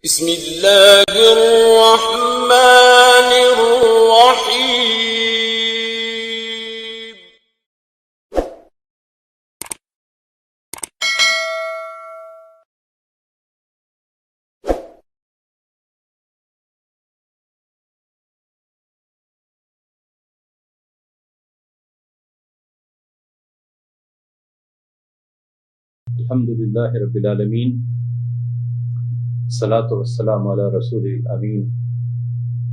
بسم اللہ الرحمن الرحیم. الحمدللہ رب العالمین، الصلاۃ والسلام علی رسول الامین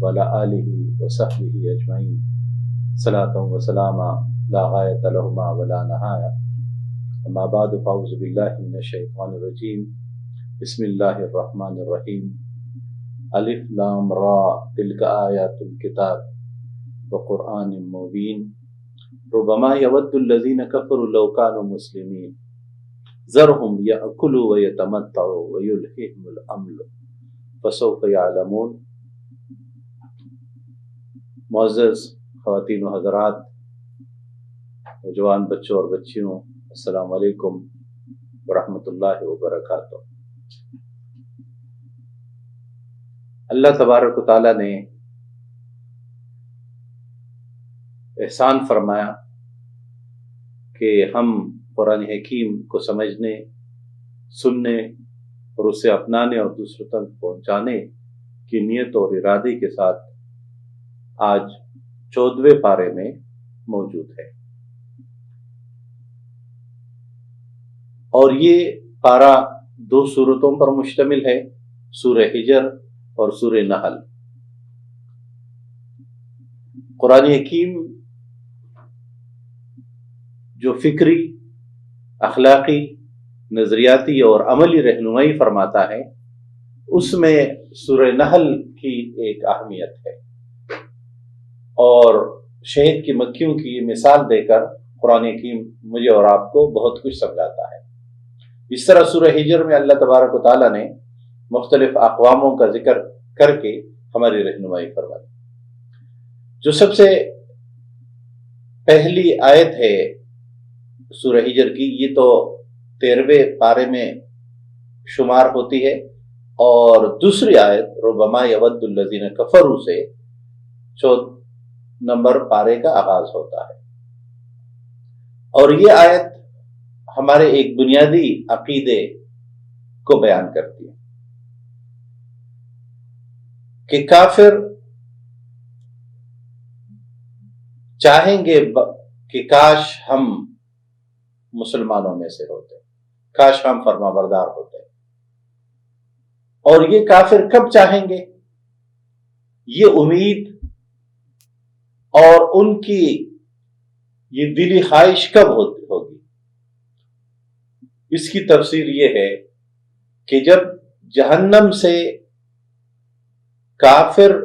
وعلی آلہ وصحبہ اجمعین، صلاۃ وسلام لا غایۃ لہما ولا نہایہ. اما بعد فاعوذ باللہ من الشیطان الرجیم، بسم اللہ الرحمن الرحیم. الف لام را تلک آیات الکتاب وقرآن مبین. ربما یود الذین کفروا لو کانوا مسلمین ذرهم یأکلوا ویتمتعوا ویلہہم الامل فسوف یعلمون. معزز خواتین و حضرات، نوجوان بچوں اور بچیوں، السلام علیکم ورحمۃ اللہ وبرکاتہ. اللہ تبارک و تعالیٰ نے احسان فرمایا کہ ہم قرآن حکیم کو سمجھنے، سننے اور اسے اپنانے اور دوسروں تک پہنچانے کی نیت اور ارادے کے ساتھ آج 14ویں پارے میں موجود ہے. اور یہ پارہ 2 سورتوں پر مشتمل ہے، سورہ ہجر اور سورہ نحل. قرآن حکیم جو فکری، اخلاقی، نظریاتی اور عملی رہنمائی فرماتا ہے، اس میں سورہ نحل کی ایک اہمیت ہے. اور شہد کی مکھیوں کی مثال دے کر قرآن حکیم مجھے اور آپ کو بہت کچھ سمجھاتا ہے. اس طرح سورہ ہجر میں اللہ تبارک و تعالیٰ نے مختلف اقواموں کا ذکر کر کے ہماری رہنمائی فرمائی. جو سب سے پہلی آیت ہے سورہ ہجر کی، یہ تو 13ویں پارے میں شمار ہوتی ہے، اور دوسری آیت ربما یود الذین کفروا سے 14 نمبر پارے کا آغاز ہوتا ہے. اور یہ آیت ہمارے ایک بنیادی عقیدے کو بیان کرتی ہے کہ کافر چاہیں گے کہ کاش ہم مسلمانوں میں سے ہوتے، کاش ہم فرما بردار ہوتے. اور یہ کافر کب چاہیں گے؟ یہ امید اور ان کی یہ دلی خواہش کب ہوگی؟ اس کی تفسیر یہ ہے کہ جب جہنم سے کافر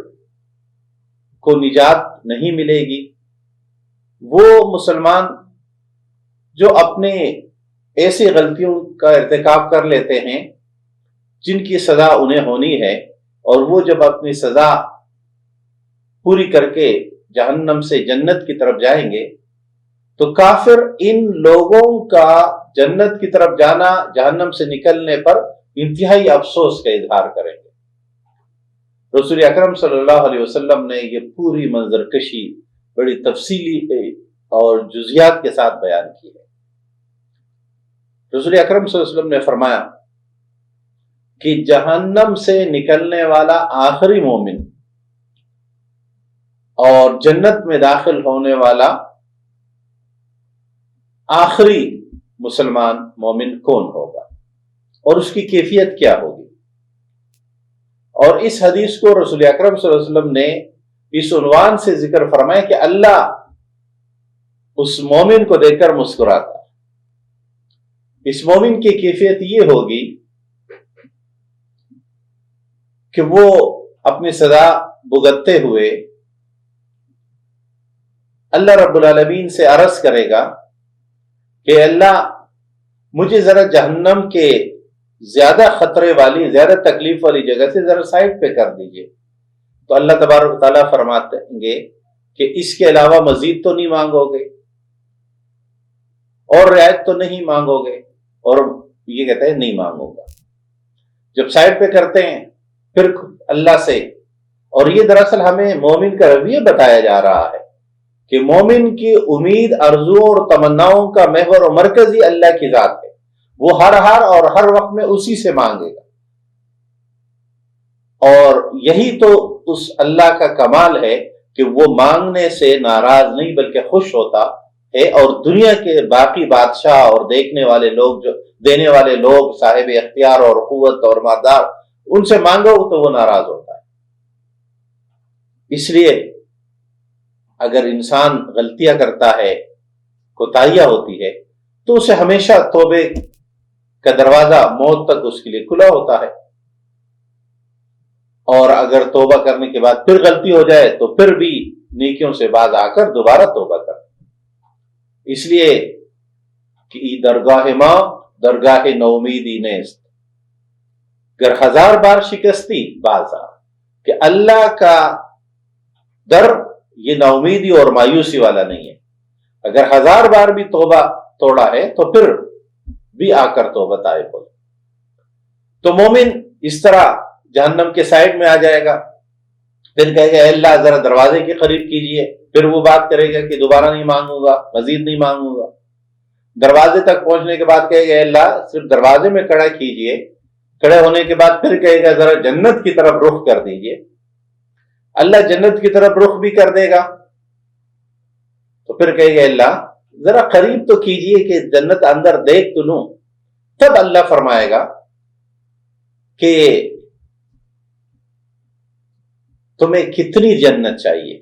کو نجات نہیں ملے گی، وہ مسلمان جو اپنے ایسی غلطیوں کا ارتکاب کر لیتے ہیں جن کی سزا انہیں ہونی ہے، اور وہ جب اپنی سزا پوری کر کے جہنم سے جنت کی طرف جائیں گے، تو کافر ان لوگوں کا جنت کی طرف جانا، جہنم سے نکلنے پر انتہائی افسوس کا اظہار کریں گے. رسول اکرم صلی اللہ علیہ وسلم نے یہ پوری منظر کشی بڑی تفصیلی اور جزیات کے ساتھ بیان کی ہے. رسول اکرم صلی اللہ علیہ وسلم نے فرمایا کہ جہنم سے نکلنے والا آخری مومن اور جنت میں داخل ہونے والا آخری مسلمان مومن کون ہوگا، اور اس کی کیفیت کیا ہوگی. اور اس حدیث کو رسول اکرم صلی اللہ علیہ وسلم نے اس عنوان سے ذکر فرمایا کہ اللہ اس مومن کو دیکھ کر مسکراتا. اس مومن کی کیفیت یہ ہوگی کہ وہ اپنی سزا بھگتتے ہوئے اللہ رب العالمین سے عرض کرے گا کہ اللہ مجھے ذرا جہنم کے زیادہ خطرے والی، زیادہ تکلیف والی جگہ سے ذرا سائڈ پہ کر دیجئے. تو اللہ تبارک تعالیٰ فرماتے گے کہ اس کے علاوہ مزید تو نہیں مانگو گے اور رعایت تو نہیں مانگو گے، اور یہ کہتا ہے نہیں مانگوں گا. جب سائڈ پہ کرتے ہیں پھر اللہ سے. اور یہ دراصل ہمیں مومن کا رویہ بتایا جا رہا ہے کہ مومن کی امید، آرزو اور تمناؤں کا محور و مرکز ہی اللہ کی ذات ہے. وہ ہر حال اور ہر وقت میں اسی سے مانگے گا. اور یہی تو اس اللہ کا کمال ہے کہ وہ مانگنے سے ناراض نہیں بلکہ خوش ہوتا ہے. اور دنیا کے باقی بادشاہ اور دیکھنے والے لوگ، جو دینے والے لوگ صاحب اختیار اور قوت اور مالدار، ان سے مانگو تو وہ ناراض ہوتا ہے. اس لیے اگر انسان غلطیاں کرتا ہے، کوتاہیاں ہوتی ہے، تو اسے ہمیشہ توبے کا دروازہ موت تک اس کے لیے کھلا ہوتا ہے. اور اگر توبہ کرنے کے بعد پھر غلطی ہو جائے تو پھر بھی نیکیوں سے باز آ کر دوبارہ توبہ کر. اس لیے کہ درگاہ ماں درگاہ نومیدی نیست، گر ہزار بار شکستی بازا، کہ اللہ کا در یہ ناامیدی اور مایوسی والا نہیں ہے. اگر ہزار بار بھی توبہ توڑا ہے تو پھر بھی آ کر توبہ طائب ہو. تو مومن اس طرح جہنم کے سائڈ میں آ جائے گا، پھر کہے گا اے اللہ ذرا دروازے کے قریب کیجئے. پھر وہ بات کرے گا کہ دوبارہ نہیں مانگوں گا، مزید نہیں مانگوں گا. دروازے تک پہنچنے کے بعد کہے گا اے اللہ صرف دروازے میں کھڑا کیجئے. کھڑے ہونے کے بعد پھر کہے گا ذرا جنت کی طرف رخ کر دیجئے. اللہ جنت کی طرف رخ بھی کر دے گا. تو پھر کہے گا اللہ ذرا قریب تو کیجئے کہ جنت اندر دیکھ تو لوں. تب اللہ فرمائے گا کہ تمہیں کتنی جنت چاہیے.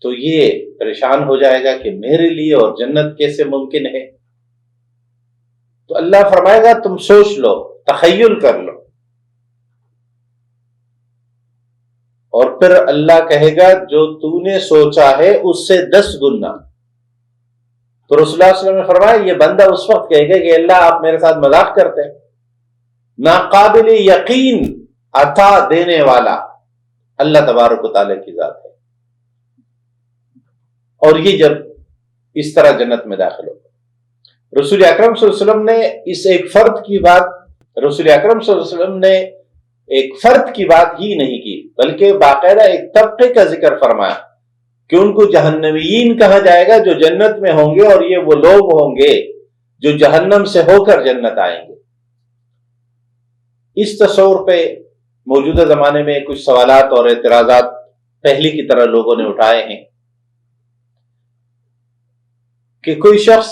تو یہ پریشان ہو جائے گا کہ میرے لیے اور جنت کیسے ممکن ہے. تو اللہ فرمائے گا تم سوچ لو، تخیل کر لو. اور پھر اللہ کہے گا جو تو نے سوچا ہے اس سے 10 گنا. تو رسول اللہ صلی اللہ علیہ وسلم نے فرمایا یہ بندہ اس وقت کہے گا کہ اللہ آپ میرے ساتھ مذاق کرتے ہیں. ناقابل یقین عطا دینے والا اللہ تبارک و تعالیٰ کی ذات ہے. اور یہ جب اس طرح جنت میں داخل ہوگا، رسول اکرم صلی اللہ علیہ وسلم نے اس ایک فرد کی بات، رسول اکرم صلی اللہ علیہ وسلم نے ایک فرد کی بات ہی نہیں کی بلکہ باقاعدہ ایک طبقے کا ذکر فرمایا کہ ان کو جہنمیین کہا جائے گا جو جنت میں ہوں گے، اور یہ وہ لوگ ہوں گے جو جہنم سے ہو کر جنت آئیں گے. اس تصور پہ موجودہ زمانے میں کچھ سوالات اور اعتراضات پہلی کی طرح لوگوں نے اٹھائے ہیں کہ کوئی شخص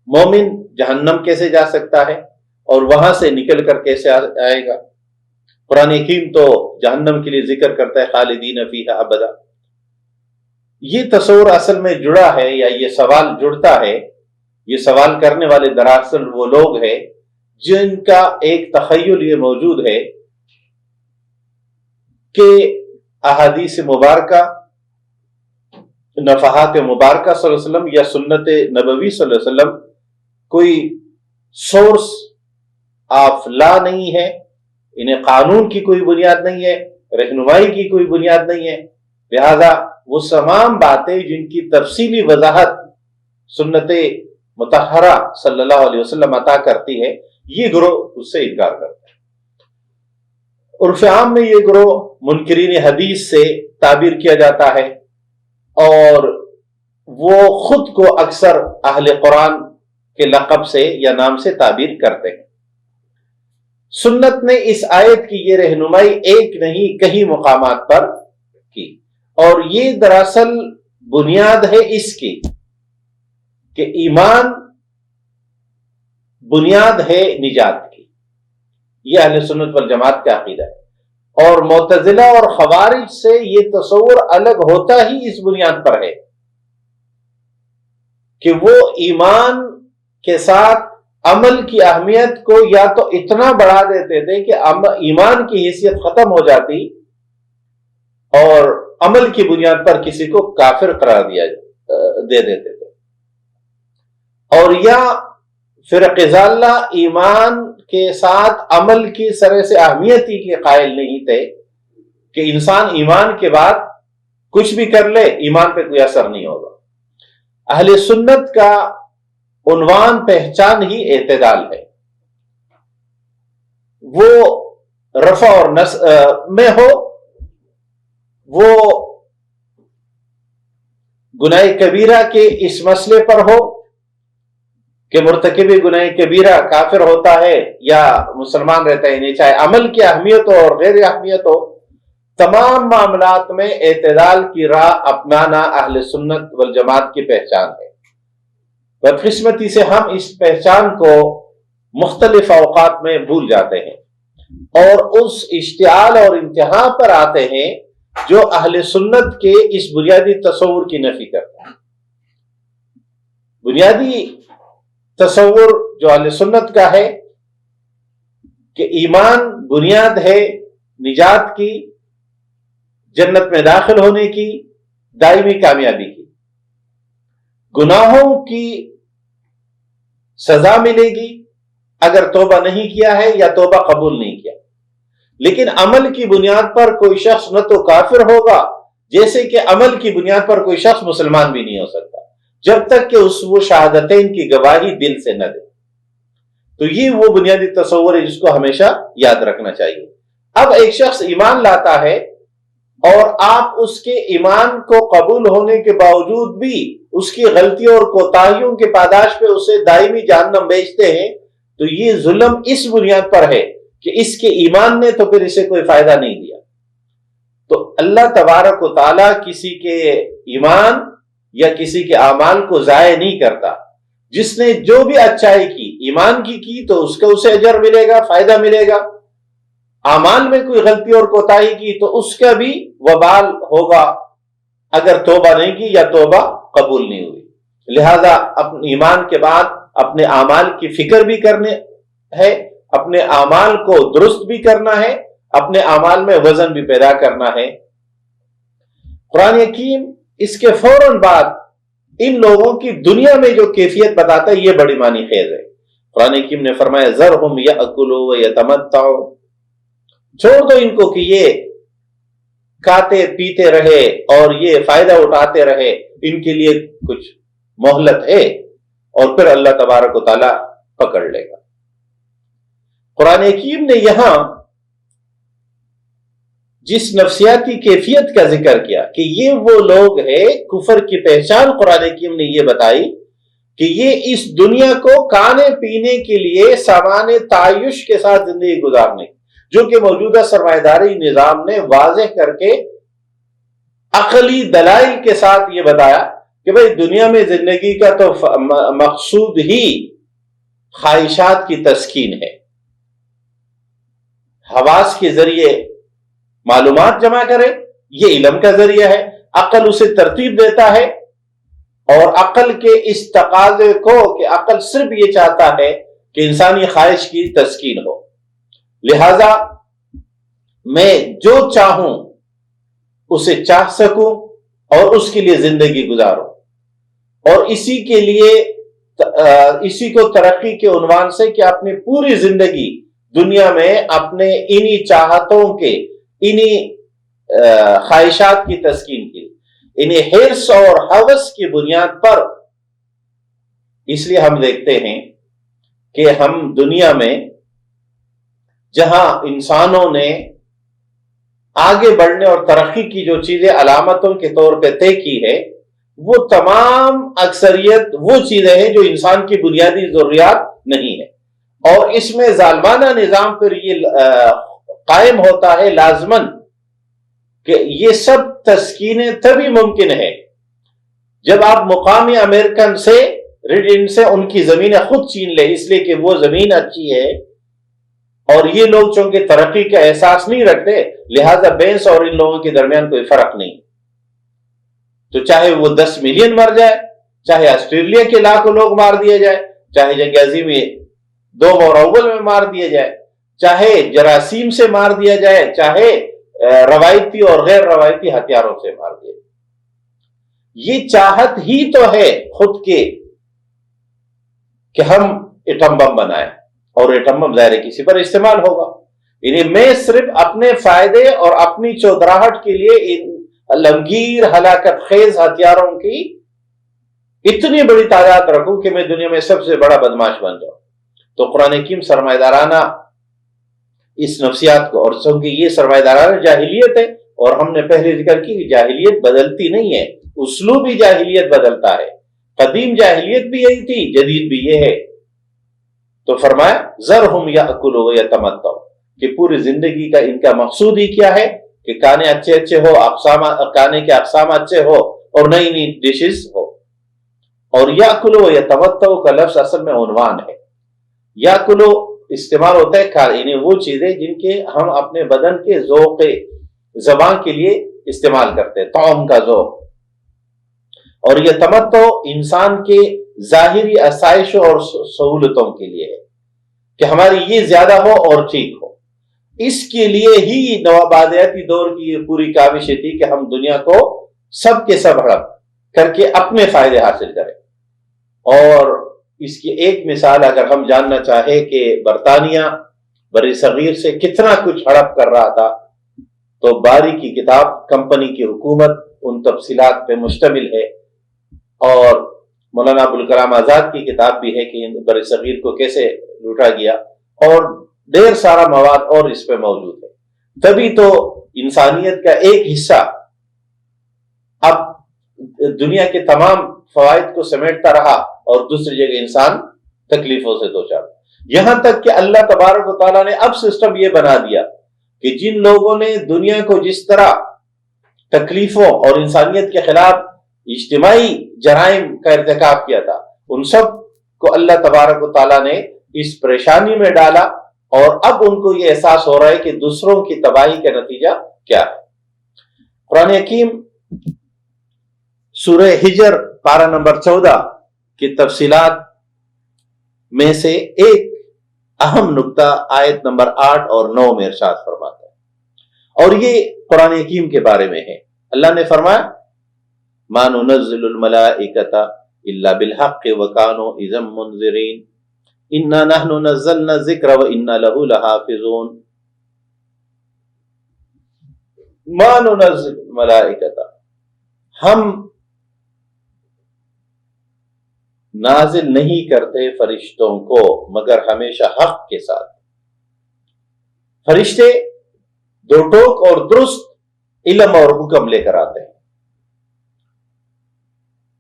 مومن جہنم کیسے جا سکتا ہے اور وہاں سے نکل کر کیسے آئے گا. قرآن حکیم تو جہنم کے لیے ذکر کرتا ہے خالدین فیہا ابدا. یہ تصور اصل میں جڑا ہے یا یہ سوال جڑتا ہے، یہ سوال کرنے والے دراصل وہ لوگ ہیں جن کا ایک تخیل یہ موجود ہے کہ احادیث مبارکہ، نفحات مبارکہ صلی اللہ علیہ وسلم یا سنت نبوی صلی اللہ علیہ وسلم کوئی سورس آف لا نہیں ہے، انہیں قانون کی کوئی بنیاد نہیں ہے، رہنمائی کی کوئی بنیاد نہیں ہے. لہذا وہ تمام باتیں جن کی تفصیلی وضاحت سنت مطہرہ صلی اللہ علیہ وسلم عطا کرتی ہے، یہ گروہ اس سے انکار کرتا ہے. عرف عام میں یہ گروہ منکرین حدیث سے تعبیر کیا جاتا ہے، اور وہ خود کو اکثر اہل قرآن کے لقب سے یا نام سے تعبیر کرتے ہیں. سنت نے اس آیت کی یہ رہنمائی ایک نہیں کئی مقامات پر کی، اور یہ دراصل بنیاد ہے اس کی کہ ایمان بنیاد ہے نجات کی. یہ اہل سنت والجماعت کا عقیدہ ہے. اور معتزلہ اور خوارج سے یہ تصور الگ ہوتا ہی اس بنیاد پر ہے کہ وہ ایمان کے ساتھ عمل کی اہمیت کو یا تو اتنا بڑھا دیتے تھے کہ ایمان کی حیثیت ختم ہو جاتی اور عمل کی بنیاد پر کسی کو کافر قرار دے دیتے تھے. اور یا فرق ضالہ ایمان کے ساتھ عمل کی سرے سے اہمیت ہی کے قائل نہیں تھے کہ انسان ایمان کے بعد کچھ بھی کر لے ایمان پہ کوئی اثر نہیں ہوگا. اہل سنت کا عنوان پہچان ہی اعتدال ہے. وہ رفع اور میں ہو، وہ گناہ کبیرہ کے اس مسئلے پر ہو کہ مرتکب گناہ کبیرہ کافر ہوتا ہے یا مسلمان رہتا ہے، یعنی چاہے عمل کی اہمیت ہو اور غیر اہمیت ہو، تمام معاملات میں اعتدال کی راہ اپنانا اہل سنت والجماعت کی پہچان ہے۔ بدقسمتی سے ہم اس پہچان کو مختلف اوقات میں بھول جاتے ہیں اور اس اشتعال اور انتہا پر آتے ہیں جو اہل سنت کے اس بنیادی تصور کی نفی کرتا ہے۔ بنیادی تصور جو اہل سنت کا ہے کہ ایمان بنیاد ہے نجات کی، جنت میں داخل ہونے کی، دائمی کامیابی کی۔ گناہوں کی سزا ملے گی اگر توبہ نہیں کیا ہے یا توبہ قبول نہیں کیا، لیکن عمل کی بنیاد پر کوئی شخص نہ تو کافر ہوگا، جیسے کہ عمل کی بنیاد پر کوئی شخص مسلمان بھی نہیں ہو سکتا جب تک کہ وہ شہادتین کی گواہی دل سے نہ دے۔ تو یہ وہ بنیادی تصور ہے جس کو ہمیشہ یاد رکھنا چاہیے۔ اب ایک شخص ایمان لاتا ہے اور آپ اس کے ایمان کو قبول ہونے کے باوجود بھی اس کی غلطیوں اور کوتاہیوں کے پاداش پہ اسے دائمی جہنم بھیجتے ہیں، تو یہ ظلم اس بنیاد پر ہے کہ اس کے ایمان نے تو پھر اسے کوئی فائدہ نہیں دیا۔ تو اللہ تبارک و تعالیٰ کسی کے ایمان یا کسی کے اعمال کو ضائع نہیں کرتا۔ جس نے جو بھی اچھائی کی، ایمان کی تو اس کو اسے اجر ملے گا، فائدہ ملے گا۔ اعمال میں کوئی غلطی اور کوتاہی کی تو اس کا بھی وبال ہوگا اگر توبہ نہیں کی یا توبہ قبول نہیں ہوئی۔ لہذا اپنے ایمان کے بعد اپنے اعمال کی فکر بھی کرنے ہے، اپنے اعمال کو درست بھی کرنا ہے، اپنے اعمال میں وزن بھی پیدا کرنا ہے۔ قرآن حکیم اس کے فوراً بعد ان لوگوں کی دنیا میں جو کیفیت بتاتا ہے یہ بڑی معنی خیز ہے۔ قرآن حکیم نے فرمایا ذرہم یأکلوا ویتمتعوا، چھوڑ دو ان کو کہ یہ کھاتے پیتے رہے اور یہ فائدہ اٹھاتے رہے، ان کے لیے کچھ مہلت ہے اور پھر اللہ تبارک و تعالیٰ پکڑ لے گا۔ قرآن حکیم نے یہاں جس نفسیاتی کیفیت کا ذکر کیا کہ یہ وہ لوگ ہیں، کفر کی پہچان قرآن حکیم نے یہ بتائی کہ یہ اس دنیا کو کھانے پینے کے لیے سامان تعیش کے ساتھ زندگی گزارنے، جو کہ موجودہ سرمایہ داری نظام نے واضح کر کے عقلی دلائل کے ساتھ یہ بتایا کہ بھئی دنیا میں زندگی کا تو مقصود ہی خواہشات کی تسکین ہے، حواس کے ذریعے معلومات جمع کرے، یہ علم کا ذریعہ ہے، عقل اسے ترتیب دیتا ہے، اور عقل کے اس تقاضے کو کہ عقل صرف یہ چاہتا ہے کہ انسانی خواہش کی تسکین ہو، لہذا میں جو چاہوں اسے چاہ سکوں اور اس کے لیے زندگی گزاروں، اور اسی کے لیے اسی کو ترقی کے عنوان سے کہ اپنی پوری زندگی دنیا میں اپنے انہی چاہتوں کے، انہی خواہشات کی تسکین کی، انہیں حرص اور ہوس کی بنیاد پر۔ اس لیے ہم دیکھتے ہیں کہ ہم دنیا میں جہاں انسانوں نے آگے بڑھنے اور ترقی کی جو چیزیں علامتوں کے طور پہ طے کی ہے، وہ تمام اکثریت وہ چیزیں ہیں جو انسان کی بنیادی ضروریات نہیں ہے، اور اس میں ظالمانہ نظام پھر یہ قائم ہوتا ہے لازماً کہ یہ سب تسکینیں تبھی ممکن ہے جب آپ مقامی امریکن سے ان سے ان کی زمینیں خود چھین لیں، اس لیے کہ وہ زمین اچھی ہے اور یہ لوگ چونکہ ترقی کا احساس نہیں رکھتے، لہذا بینس اور ان لوگوں کے درمیان کوئی فرق نہیں، تو چاہے وہ 10 ملین مر جائے، چاہے آسٹریلیا کے لاکھوں لوگ مار دیے جائے، چاہے جنگ عظیمی 2 اور اول میں مار دیا جائے، چاہے جراثیم سے مار دیا جائے، چاہے روایتی اور غیر روایتی ہتھیاروں سے مار دیا جائے، یہ چاہت ہی تو ہے خود کے کہ ہم ایٹم بم بنائیں، اور ایٹم بم ظاہر کسی پر استعمال ہوگا، یعنی میں صرف اپنے فائدے اور اپنی چودراہٹ کے لیے ان لمگیر ہلاکت خیز ہتھیاروں کی اتنی بڑی تعداد رکھوں کہ میں دنیا میں سب سے بڑا بدماش بن جاؤں۔ تو قرآن حکیم سرمایہ دارانہ اس نفسیات کو، اور چونکہ یہ سرمایہ دارانہ جاہلیت ہے، اور ہم نے پہلے ذکر کی کہ جاہلیت بدلتی نہیں ہے، اسلوبی جاہلیت بدلتا ہے، قدیم جاہلیت بھی یہی تھی، جدید بھی یہ ہے۔ تو فرمایا ذرہم یاکلوا ویتمتعوا، کہ پوری زندگی کا ان کا مقصود ہی کیا ہے کہ کھانے اچھے اچھے ہو، کھانے کے اقسام اچھے ہو اور نئی نئی ڈشز ہو۔ اور یاکلوا ویتمتعوا کا لفظ اصل میں عنوان ہے۔ یاکلوا استعمال ہوتا ہے یعنی وہ چیزیں جن کے ہم اپنے بدن کے ذوق زبان کے لیے استعمال کرتے ہیں، طعم کا ذوق، اور یہ تمتع انسان کے ظاہری آسائشوں اور سہولتوں کے لیے ہے کہ ہماری یہ زیادہ ہو اور ٹھیک ہو۔ اس کے لیے ہی نوآبادیاتی دور کی یہ پوری کاوشیں تھی کہ ہم دنیا کو سب کے سب ہڑپ کر کے اپنے فائدے حاصل کریں۔ اور اس کی ایک مثال اگر ہم جاننا چاہیں کہ برطانیہ بر صغیر سے کتنا کچھ ہڑپ کر رہا تھا، تو باری کی کتاب کمپنی کی حکومت ان تفصیلات پہ مشتمل ہے، اور مولانا ابوالکلام آزاد کی کتاب بھی ہے کہ بر صغیر کو کیسے لوٹا گیا، اور ڈھیر سارا مواد اور اس پہ موجود ہے۔ تبھی تو انسانیت کا ایک حصہ اب دنیا کے تمام فوائد کو سمیٹتا رہا اور دوسری جگہ انسان تکلیفوں سے دوچار، یہاں تک کہ اللہ تبارک و تعالیٰ نے اب سسٹم یہ بنا دیا کہ جن لوگوں نے دنیا کو جس طرح تکلیفوں اور انسانیت کے خلاف اجتماعی جرائم کا ارتکاب کیا تھا، ان سب کو اللہ تبارک و تعالیٰ نے اس پریشانی میں ڈالا، اور اب ان کو یہ احساس ہو رہا ہے کہ دوسروں کی تباہی کا نتیجہ کیا ہے۔ قرآن حکیم سورہ ہجر پارہ نمبر 14 کی تفصیلات میں سے ایک اہم نقطہ آیت نمبر 8 اور 9 میں ارشاد فرماتا ہے، اور یہ قرآن حکیم کے بارے میں ہے۔ اللہ نے فرمایا ما ننزل الملائکۃ الا بالحق وکانوا اذا منذرین انا نحن نزلنا الذکر وانا له لحافظون۔ ما ننزل الملائکۃ، ہم نازل نہیں کرتے فرشتوں کو مگر ہمیشہ حق کے ساتھ۔ فرشتے دو ٹوک اور درست علم اور حکم لے کر آتے ہیں،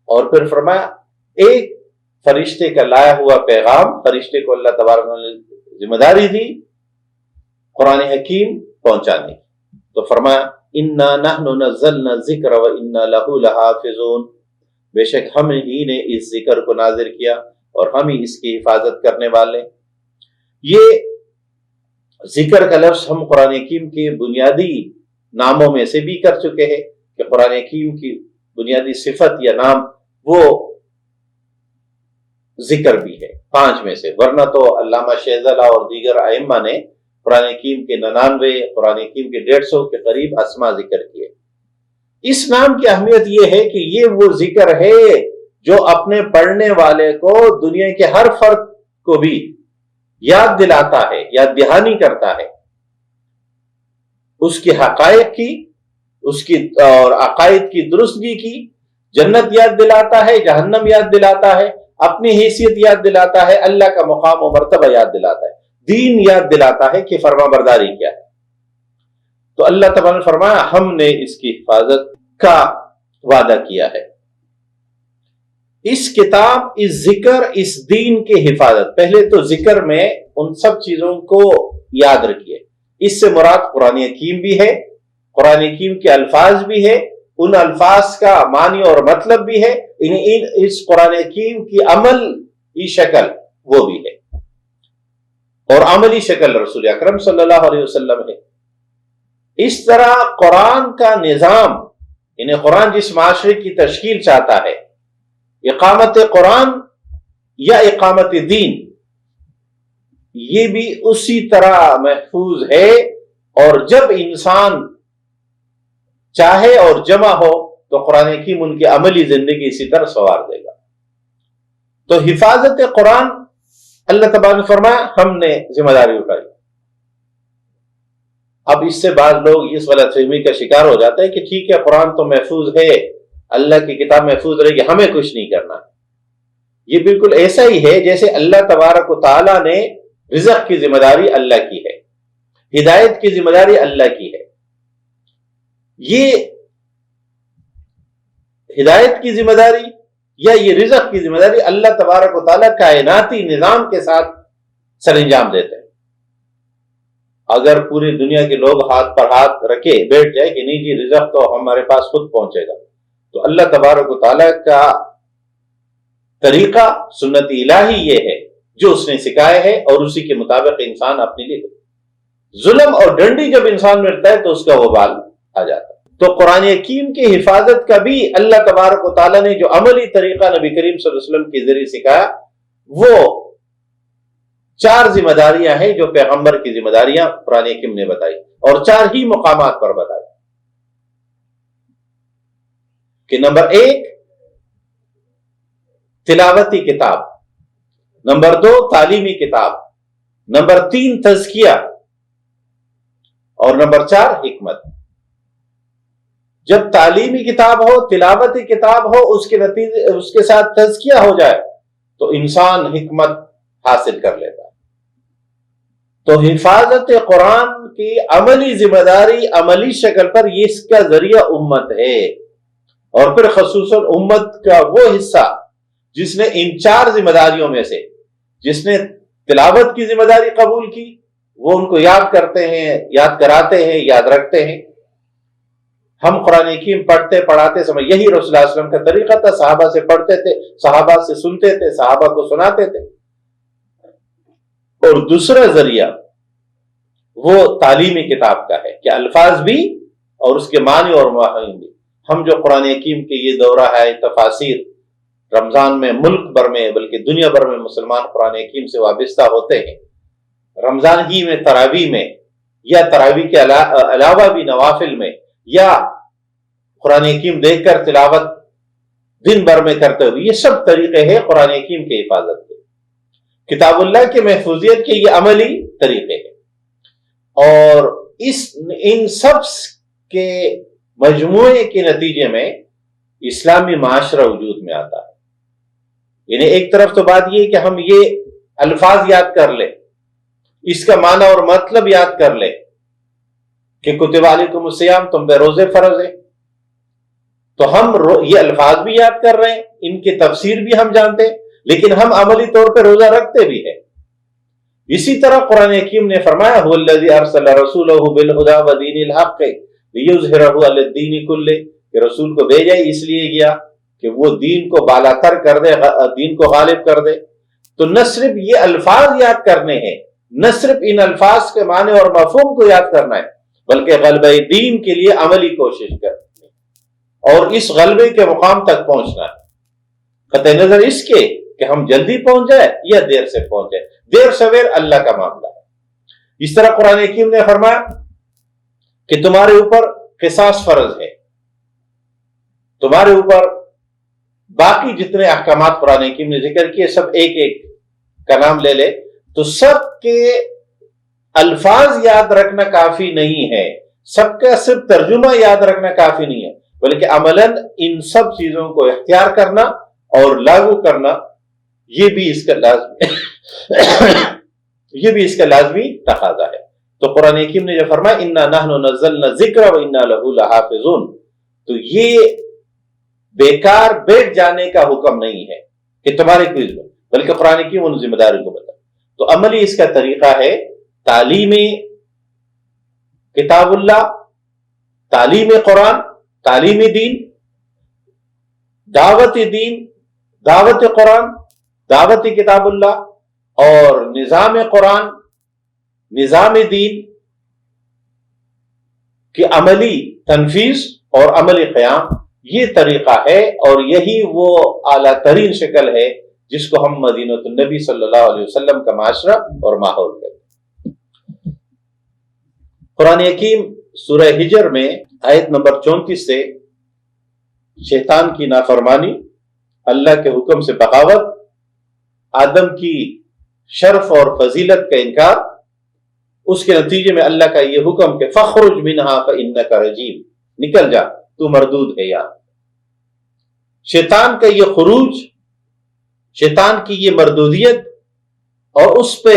اور پھر فرمایا ایک فرشتے کا لایا ہوا پیغام، فرشتے کو اللہ تبارک و تعالیٰ نے ذمہ داری دی قرآن حکیم پہنچانے کی، تو فرمایا انا نحن نزلنا الذکر وانا له لحافظون، بے شک ہم ہی نے اس ذکر کو نازل کیا اور ہم ہی اس کی حفاظت کرنے والے۔ یہ ذکر کا لفظ ہم قرآن حکیم کے بنیادی ناموں میں سے بھی کر چکے ہیں کہ قرآن حکیم کی بنیادی صفت یا نام وہ ذکر بھی ہے 5 میں سے، ورنہ تو علامہ شہزلہ اور دیگر ائمہ نے قرآن حکیم کے 99 قرآن حکیم کے 150 کے قریب اسما ذکر کیے۔ اس نام کی اہمیت یہ ہے کہ یہ وہ ذکر ہے جو اپنے پڑھنے والے کو دنیا کے ہر فرد کو بھی یاد دلاتا ہے، یاد دہانی کرتا ہے اس کے حقائق کی، اس کی اور عقائد کی درستگی کی، جنت یاد دلاتا ہے، جہنم یاد دلاتا ہے، اپنی حیثیت یاد دلاتا ہے، اللہ کا مقام و مرتبہ یاد دلاتا ہے، دین یاد دلاتا ہے کہ فرما برداری کیا ہے۔ تو اللہ تعالیٰ نے فرمایا ہم نے اس کی حفاظت کا وعدہ کیا ہے۔ اس کتاب، اس ذکر، اس دین کی حفاظت، پہلے تو ذکر میں ان سب چیزوں کو یاد رکھیے، اس سے مراد قرآن حکیم بھی ہے، قرآن حکیم کے الفاظ بھی ہے، ان الفاظ کا معنی اور مطلب بھی ہے، اس قرآن حکیم کی عملی شکل وہ بھی ہے، اور عملی شکل رسول اکرم صلی اللہ علیہ وسلم ہے۔ اس طرح قرآن کا نظام، یعنی قرآن جس معاشرے کی تشکیل چاہتا ہے، اقامت قرآن یا اقامت دین، یہ بھی اسی طرح محفوظ ہے، اور جب انسان چاہے اور جمع ہو تو قرآن حکیم ان کی عملی زندگی اسی طرح سنوار دے گا۔ تو حفاظت قرآن اللہ تبارک نے فرمایا ہم نے ذمہ داری اٹھائی۔ اب اس سے بعض لوگ اس غلط فہمی کا شکار ہو جاتا ہے کہ ٹھیک ہے قرآن تو محفوظ ہے، اللہ کی کتاب محفوظ رہے گی، ہمیں کچھ نہیں کرنا۔ یہ بالکل ایسا ہی ہے جیسے اللہ تبارک و تعالیٰ نے رزق کی ذمہ داری اللہ کی ہے، ہدایت کی ذمہ داری اللہ کی ہے. یہ ہدایت کی ذمہ داری یا یہ رزق کی ذمہ داری اللہ تبارک و تعالیٰ کائناتی نظام کے ساتھ سر انجام دیتے ہیں. اگر پوری دنیا کے لوگ ہاتھ پر ہاتھ رکھے بیٹھ جائے کہ نہیں جی رزق تو ہمارے پاس خود پہنچے گا، تو اللہ تبارک و تعالیٰ کا طریقہ سنت الہی یہ ہے جو اس نے سکھایا ہے، اور اسی کے مطابق انسان اپنے لیے ظلم اور ڈنڈی جب انسان ملتا ہے تو اس کا وبال آ جاتا ہے. تو قرآن حکیم کی حفاظت کا بھی اللہ تبارک و تعالیٰ نے جو عملی طریقہ نبی کریم صلی اللہ علیہ وسلم کے ذریعے سکھایا، وہ 4 ذمہ داریاں ہیں جو پیغمبر کی ذمہ داریاں قرآن حکیم نے بتائی، اور 4 ہی مقامات پر بتائی. کہ نمبر 1 تلاوتی کتاب، نمبر 2 تعلیمی کتاب، نمبر 3 تزکیہ، اور نمبر 4 حکمت. جب تعلیمی کتاب ہو، تلاوتی کتاب ہو، اس کے ساتھ تزکیہ ہو جائے تو انسان حکمت حاصل کر لیتا ہے. تو حفاظت قرآن کی عملی ذمہ داری عملی شکل پر یہ اس کا ذریعہ امت ہے، اور پھر خصوصاً امت کا وہ حصہ جس نے ان 4 ذمہ داریوں میں سے جس نے تلاوت کی ذمہ داری قبول کی، وہ ان کو یاد کرتے ہیں، یاد کراتے ہیں، یاد رکھتے ہیں. ہم قرآن حکیم پڑھتے پڑھاتے سمجھ، یہی رسول اللہ علیہ وسلم کا طریقہ تھا. صحابہ سے پڑھتے تھے، صحابہ سے سنتے تھے، صحابہ کو سناتے تھے. اور دوسرا ذریعہ وہ تعلیمی کتاب کا ہے کہ الفاظ بھی اور اس کے معنی اور مفاہیم بھی. ہم جو قرآن حکیم کے یہ دورہ ہے تفاسیر رمضان میں ملک بھر میں بلکہ دنیا بھر میں مسلمان قرآن حکیم سے وابستہ ہوتے ہیں، رمضان ہی میں تراویح میں یا تراویح کے علاوہ بھی نوافل میں یا قرآن حکیم دیکھ کر تلاوت دن بھر میں کرتے ہوئے، یہ سب طریقے ہیں قرآن حکیم کی حفاظت کے. کتاب اللہ کی محفوظیت کے یہ عملی طریقے ہیں، اور ان سب کے مجموعے کے نتیجے میں اسلامی معاشرہ وجود میں آتا ہے. یعنی ایک طرف تو بات یہ کہ ہم یہ الفاظ یاد کر لیں، اس کا معنی اور مطلب یاد کر لیں کہ کتب علیکم الصیام، تم پہ روزے فرض ہیں، تو ہم یہ الفاظ بھی یاد کر رہے ہیں، ان کی تفسیر بھی ہم جانتے ہیں، لیکن ہم عملی طور پہ روزہ رکھتے بھی ہیں. اسی طرح قرآن حکیم نے فرمایا هو الذی ارسل رسولہ بالہدی ودین الحق لیظہرہ علی الدین کلہ، کہ رسول کو بھیجا اس لیے گیا کہ وہ دین کو بالا تر کر دے، دین کو غالب کر دے. تو نہ صرف یہ الفاظ یاد کرنے ہیں، نہ صرف ان الفاظ کے معنی اور مفہوم کو یاد کرنا ہے، بلکہ غلبہ دین کے لیے عملی کوشش کرنی ہے اور اس غلبے کے مقام تک پہنچنا ہے، قطع نظر اس کے کہ ہم جلدی پہنچ جائے یا دیر سے پہنچ جائے. دیر سویر اللہ کا معاملہ ہے. اس طرح قرآن حکیم نے فرمایا کہ تمہارے اوپر قصاص فرض ہے. تمہارے اوپر باقی جتنے احکامات قرآن حکیم نے ذکر کیے سب ایک ایک کا نام لے لے تو سب کے الفاظ یاد رکھنا کافی نہیں ہے، سب کا صرف ترجمہ یاد رکھنا کافی نہیں ہے، بلکہ عملاً ان سب چیزوں کو اختیار کرنا اور لاگو کرنا یہ بھی اس کا لازمی تقاضا ہے. تو قرآن حکیم نے جو فرمایا انا نحن نزلنا الذکر وانا لہ لحافظون، تو یہ بیکار بیٹھ جانے کا حکم نہیں ہے کہ تمہارے کوئی ذمہ، بلکہ قرآن حکیم ان ذمہ داری کو بتا. تو عملی اس کا طریقہ ہے تعلیم کتاب اللہ، تعلیم قرآن، تعلیم دین، دعوت قرآن، دعوت کتاب اللہ اور نظام قرآن، نظام دین کی عملی تنفیذ اور عملی قیام. یہ طریقہ ہے اور یہی وہ اعلیٰ ترین شکل ہے جس کو ہم مدینۃ النبی صلی اللہ علیہ وسلم کا معاشرہ اور ماحول کہتے ہیں. قرآن حکیم سورہ ہجر میں آیت نمبر 34 سے شیطان کی نافرمانی، اللہ کے حکم سے بغاوت، آدم کی شرف اور فضیلت کا انکار، اس کے نتیجے میں اللہ کا یہ حکم کہ فخرج منہا فانک رجیم، نکل جا تو مردود ہے. یہاں شیطان کا یہ خروج، شیطان کی یہ مردودیت اور اس پہ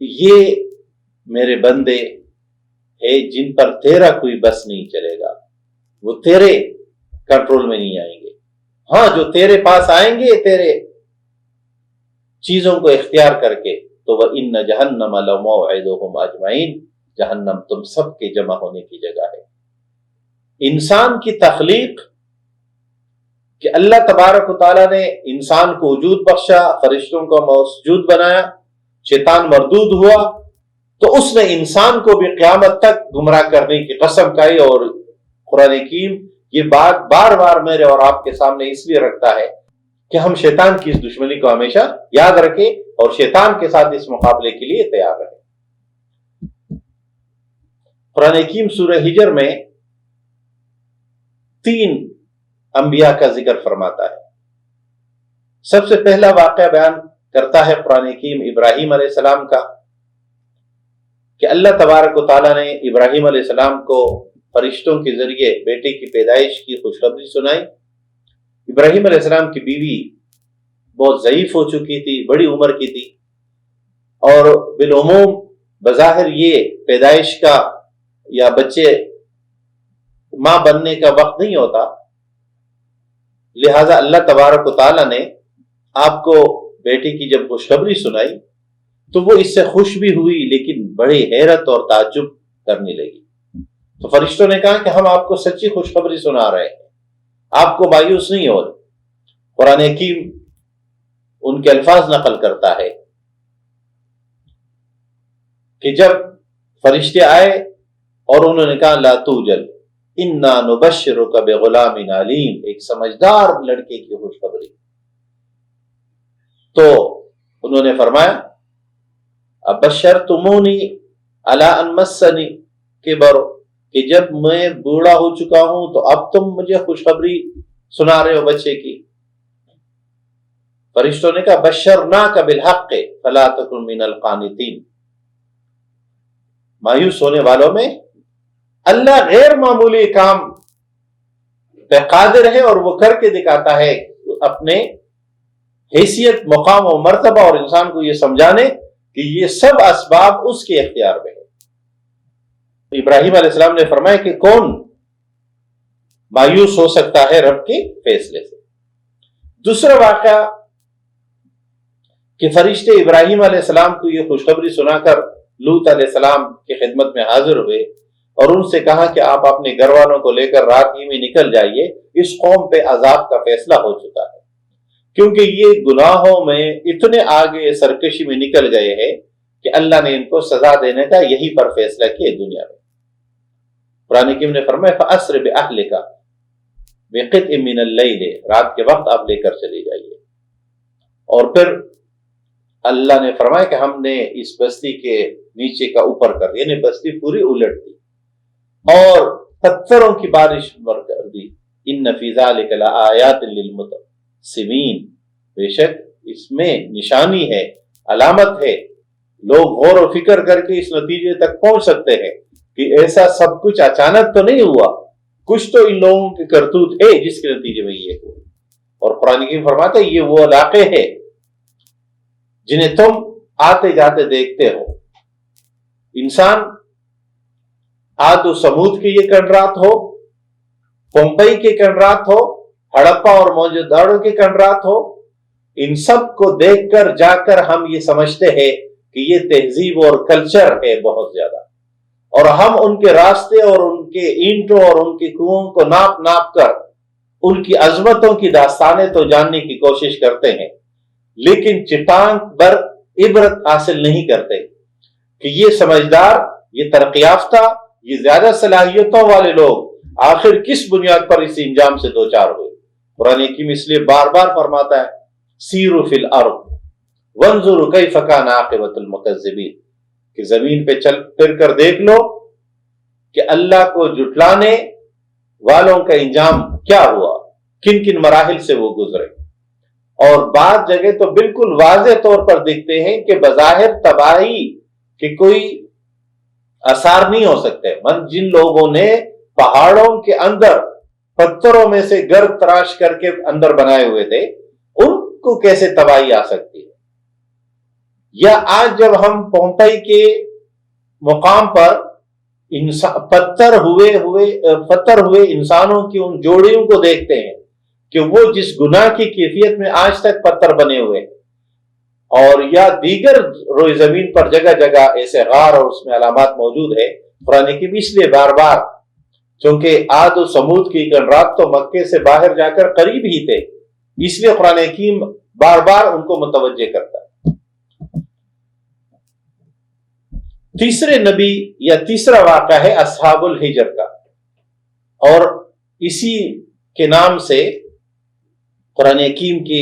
یہ میرے بندے ہے جن پر تیرا کوئی بس نہیں چلے گا، وہ تیرے کنٹرول میں نہیں آئیں گے۔ ہاں جو تیرے پاس آئیں گے تیرے چیزوں کو اختیار کر کے، تو وَإِنَّ جَهَنَّمَ لَمَوْعِدُهُمْ أَجْمَعِينَ، جہنم تم سب کے جمع ہونے کی جگہ ہے۔ انسان کی تخلیق کہ اللہ تبارک و تعالیٰ نے انسان کو وجود بخشا، فرشتوں کو موجود بنایا، شیطان مردود ہوا، تو اس نے انسان کو بھی قیامت تک گمراہ کرنے کی قسم کھائی۔ اور قرآن حکیم یہ بات بار بار میرے اور آپ کے سامنے اس لیے رکھتا ہے کہ ہم شیطان کی اس دشمنی کو ہمیشہ یاد رکھیں اور شیطان کے ساتھ اس مقابلے کے لیے تیار رہیں۔ قرآن حکیم سورہ ہجر میں 3 انبیاء کا ذکر فرماتا ہے۔ سب سے پہلا واقعہ بیان کرتا ہے قرآن حکیم ابراہیم علیہ السلام کا، کہ اللہ تبارک و تعالیٰ نے ابراہیم علیہ السلام کو فرشتوں کے ذریعے بیٹے کی پیدائش کی خوشخبری سنائی۔ ابراہیم علیہ السلام کی بیوی بہت ضعیف ہو چکی تھی، بڑی عمر کی تھی، اور بالعموم بظاہر یہ پیدائش کا یا بچے ماں بننے کا وقت نہیں ہوتا، لہذا اللہ تبارک و تعالیٰ نے آپ کو بیٹے کی جب خوشخبری سنائی تو وہ اس سے خوش بھی ہوئی، لیکن بڑی حیرت اور تعجب کرنے لگی۔ تو فرشتوں نے کہا کہ ہم آپ کو سچی خوشخبری سنا رہے ہیں، آپ کو مایوس نہیں ہو۔ قرآن حکیم ان کے الفاظ نقل کرتا ہے کہ جب فرشتے آئے اور انہوں نے کہا لا توجل انا نبشرک بغلام علیم، ایک سمجھدار لڑکے کی خوشخبری، تو انہوں نے فرمایا ابشرتمونی علی ان مسنی کبر، کہ جب میں بوڑھا ہو چکا ہوں تو اب تم مجھے خوشخبری سنا رہے ہو بچے کی۔ فرشتوں نے کہا بشرناک بالحق فلا تکن من القانتین، مایوس ہونے والوں میں اللہ غیر معمولی کام پہ قادر ہے اور وہ کر کے دکھاتا ہے اپنے حیثیت، مقام و مرتبہ، اور انسان کو یہ سمجھانے کہ یہ سب اسباب اس کے اختیار میں ہے۔ ابراہیم علیہ السلام نے فرمایا کہ کون مایوس ہو سکتا ہے رب کے فیصلے سے۔ دوسرا واقعہ کہ فرشتے ابراہیم علیہ السلام کو یہ خوشخبری سنا کر لوط علیہ السلام کی خدمت میں حاضر ہوئے اور ان سے کہا کہ آپ اپنے گھر والوں کو لے کر رات ہی میں نکل جائیے، اس قوم پہ عذاب کا فیصلہ ہو چکا ہے، کیونکہ یہ گناہوں میں اتنے آگے سرکشی میں نکل گئے ہیں کہ اللہ نے ان کو سزا دینے کا یہی پر فیصلہ کیا دنیا میں۔ قرآن حکیم نے فرمایا فَأَسْرِ بِأَهْلِكَ بِقِطْعٍ مِّنَ اللَّيْلِ، رات کے وقت آپ لے کر چلی جائیے۔ اور پھر اللہ نے فرمایا کہ ہم نے اس بستی کے نیچے کا اوپر کر دیا، یعنی بستی پوری الٹ دی اور پتھروں کی بارش کر دی۔ ان فی ذلک لآیات للمتوسمین، بے شک اس میں نشانی ہے، علامت ہے، لوگ غور و فکر کر کے اس نتیجے تک پہنچ سکتے ہیں کہ ایسا سب کچھ اچانک تو نہیں ہوا، کچھ تو ان لوگوں کے کرتوت ہے جس کے نتیجے میں یہ ہوا۔ اور قرآن حکیم فرماتا ہے یہ وہ علاقے ہیں جنہیں تم آتے جاتے دیکھتے ہو۔ انسان عاد و سمود کے یہ کنڈرات ہو، پمپئی کے کنڈرات ہو، ہڑپا اور موجوداڑو کے کنڈرات ہو، ان سب کو دیکھ کر جا کر ہم یہ سمجھتے ہیں کہ یہ تہذیب اور کلچر ہے بہت زیادہ، اور ہم ان کے راستے اور ان کے اینٹوں اور ان کے کنوؤں کو ناپ ناپ کر ان کی عظمتوں کی داستانیں تو جاننے کی کوشش کرتے ہیں، لیکن چٹان پر عبرت حاصل نہیں کرتے کہ یہ سمجھدار، یہ ترقی یافتہ، یہ زیادہ صلاحیتوں والے لوگ آخر کس بنیاد پر اس انجام سے دوچار ہوئے۔ قرآن حکیم اس لیے بار بار فرماتا ہے سیروا فی الارض وانظروا کیف کان عاقبۃ المکذبین، کہ زمین پہ چل پھر کر دیکھ لو کہ اللہ کو جھٹلانے والوں کا انجام کیا ہوا، کن کن مراحل سے وہ گزرے۔ اور بعض جگہ تو بالکل واضح طور پر دیکھتے ہیں کہ بظاہر تباہی کے کوئی آثار نہیں ہو سکتے، جن لوگوں نے پہاڑوں کے اندر پتھروں میں سے گھر تراش کر کے اندر بنائے ہوئے تھے، ان کو کیسے تباہی آ سکتی ہے۔ یا آج جب ہم پومپئی کے مقام پر پتھر ہوئے انسانوں کی ان جوڑیوں کو دیکھتے ہیں کہ وہ جس گناہ کی کیفیت میں آج تک پتھر بنے ہوئے ہیں، اور یا دیگر روئے زمین پر جگہ جگہ ایسے غار اور اس میں علامات موجود ہے، قرآن حکیم اس لیے بار بار، چونکہ عاد و سمود کی گنرات تو مکے سے باہر جا کر قریب ہی تھے، اس لیے قرآن حکیم بار بار ان کو متوجہ کرتا ہے۔ تیسرے نبی یا تیسرا واقعہ ہے اصحاب الحجر کا، اور اسی کے نام سے قرآن حکیم کی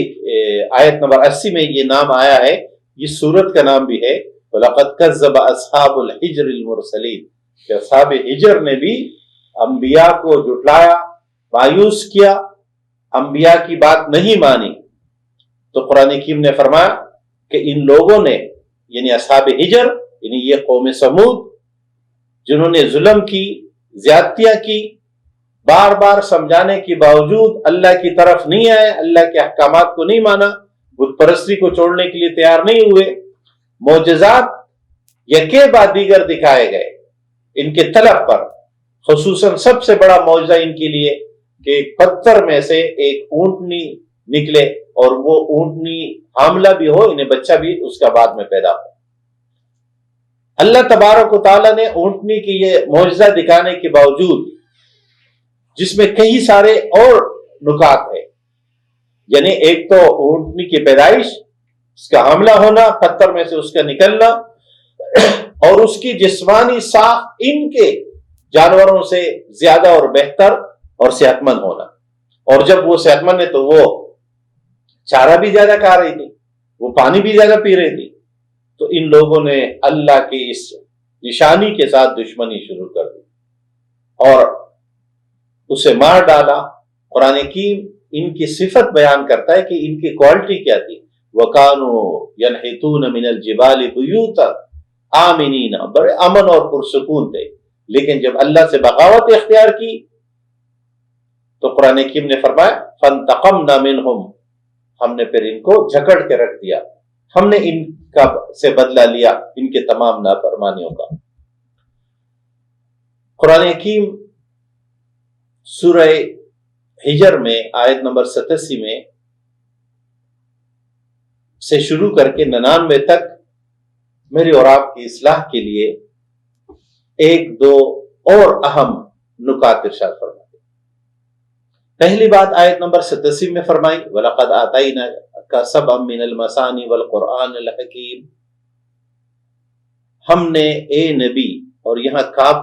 آیت نمبر 80 میں یہ نام آیا ہے، یہ سورت کا نام بھی ہے، وَلَقَدْ كَذَّبَ أَصْحَابُ الْحِجْرِ الْمُرْسَلِينَ، کہ اصحاب ہجر نے بھی انبیاء کو جھٹلایا، مایوس کیا، انبیاء کی بات نہیں مانی۔ تو قرآن حکیم نے فرمایا کہ ان لوگوں نے، یعنی اصحاب ہجر، یعنی یہ قوم سمود، جنہوں نے ظلم کی، زیادتیاں کی، بار بار سمجھانے کے باوجود اللہ کی طرف نہیں آئے، اللہ کے احکامات کو نہیں مانا، بت پرستی کو چھوڑنے کے لیے تیار نہیں ہوئے، معجزات یکے بعد دیگر دکھائے گئے ان کے طلب پر۔ خصوصاً سب سے بڑا معجزہ ان کے لیے کہ ایک پتھر میں سے ایک اونٹنی نکلے، اور وہ اونٹنی حاملہ بھی ہو، انہیں بچہ بھی اس کا بعد میں پیدا ہو۔ اللہ تبارک و تعالیٰ نے اونٹنی کی یہ معجزہ دکھانے کے باوجود، جس میں کئی سارے اور نکات ہیں، یعنی ایک تو اونٹنی کی پیدائش، اس کا حاملہ ہونا، پتھر میں سے اس کا نکلنا، اور اس کی جسمانی ساخت ان کے جانوروں سے زیادہ اور بہتر اور صحت مند ہونا، اور جب وہ صحت مند ہے تو وہ چارہ بھی زیادہ کھا رہی تھی، وہ پانی بھی زیادہ پی رہی تھی۔ تو ان لوگوں نے اللہ کی اس نشانی کے ساتھ دشمنی شروع کر دی اور اسے مار ڈالا۔ قرآن حکیم ان کی صفت بیان کرتا ہے کہ ان کی کوالٹی کیا تھی، وَكَانُوا يَنْحِتُونَ مِنَ الْجِبَالِ بُيُوتًا آمِنِينَ، بڑے امن اور پرسکون تھے، لیکن جب اللہ سے بغاوت اختیار کی تو قرآن حکیم نے فرمایا فَانْتَقَمْنَا مِنْهُمْ، ہم نے پھر ان کو جھکڑ کے رکھ دیا، ہم نے ان کا سے بدلہ لیا، ان کے تمام نافرمانیوں کا۔ قرآن حکیم سورہ ہجر میں آیت نمبر 87 میں سے شروع کر کے 99 تک میری اور آپ کی اصلاح کے لیے ایک دو اور اہم نکات ارشاد فرماتے۔ پہلی بات آیت نمبر 87 میں فرمائی وَلَقَدْ آتَيْنَاكَ سَبْعًا مِنَ الْمَثَانِي وَالْقُرْآنِ الْحَكِيمِ، ہم نے اے نبی، اور یہاں کاف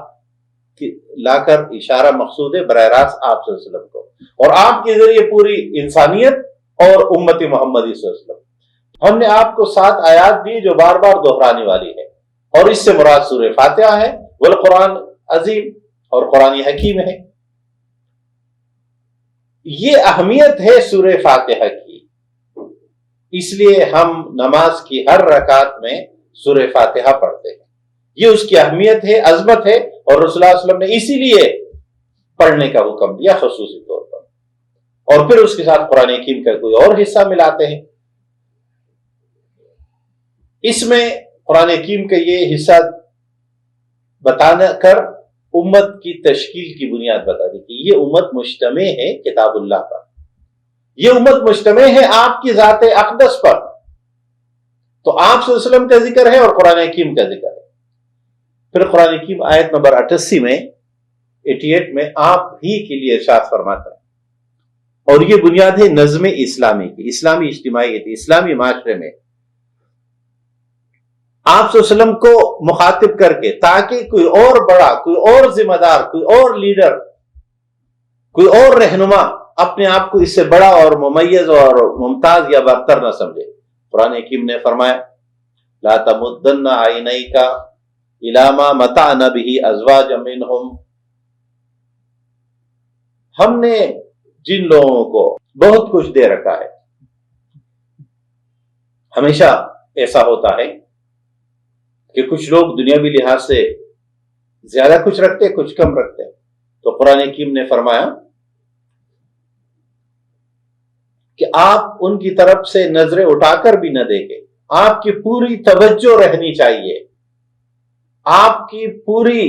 لا کر اشارہ مقصود ہے براہ راست آپ صلی اللہ علیہ وسلم کو، اور آپ کے ذریعے پوری انسانیت اور امت محمدی صلی اللہ علیہ وسلم، ہم نے آپ کو 7 آیات دی جو بار بار دہرانے والی ہے، اور اس سے مراد سورہ فاتحہ ہے، والقرآن عظیم، اور قرآن حکیم ہے۔ یہ اہمیت ہے سورہ فاتحہ کی، اس لیے ہم نماز کی ہر رکعت میں سورہ فاتحہ پڑھتے ہیں، یہ اس کی اہمیت ہے، عظمت ہے، اور رسول اللہ صلی اللہ علیہ وسلم نے اسی لیے پڑھنے کا حکم دیا خصوصی طور پر، اور پھر اس کے ساتھ قرآن حکیم کا کوئی اور حصہ ملاتے ہیں۔ اس میں قرآن حکیم کا یہ حصہ بتانا کر امت کی تشکیل کی بنیاد بتا دی کہ یہ امت مجتمع ہے کتاب اللہ پر، یہ امت مجتمع ہے آپ کی ذات اقدس پر، تو آپ صلی اللہ علیہ وسلم کا ذکر ہے اور قرآن حکیم کا ذکر ہے۔ پھر قرآن حکیم آیت نمبر 88 میں آپ ہی کے لیے ارشاد فرماتا ہے، اور یہ بنیاد ہے نظم اسلامی کی، اسلامی اجتماعیت، اسلامی معاشرے میں آپ صلی اللہ علیہ وسلم کو مخاطب کر کے، تاکہ کوئی اور بڑا، کوئی اور ذمہ دار، کوئی اور لیڈر، کوئی اور رہنما اپنے آپ کو اس سے بڑا اور ممیز اور ممتاز یا برتر نہ سمجھے۔ قرآن حکیم نے فرمایا لا تمدن عینیک الی ما متعنا بہ ازواجا منہم، ہم نے جن لوگوں کو بہت کچھ دے رکھا ہے، ہمیشہ ایسا ہوتا ہے کہ کچھ لوگ دنیاوی لحاظ سے زیادہ کچھ رکھتے، کچھ کم رکھتے، تو قرآن حکیم نے فرمایا کہ آپ ان کی طرف سے نظریں اٹھا کر بھی نہ دیکھیں، آپ کی پوری توجہ رہنی چاہیے، آپ کی پوری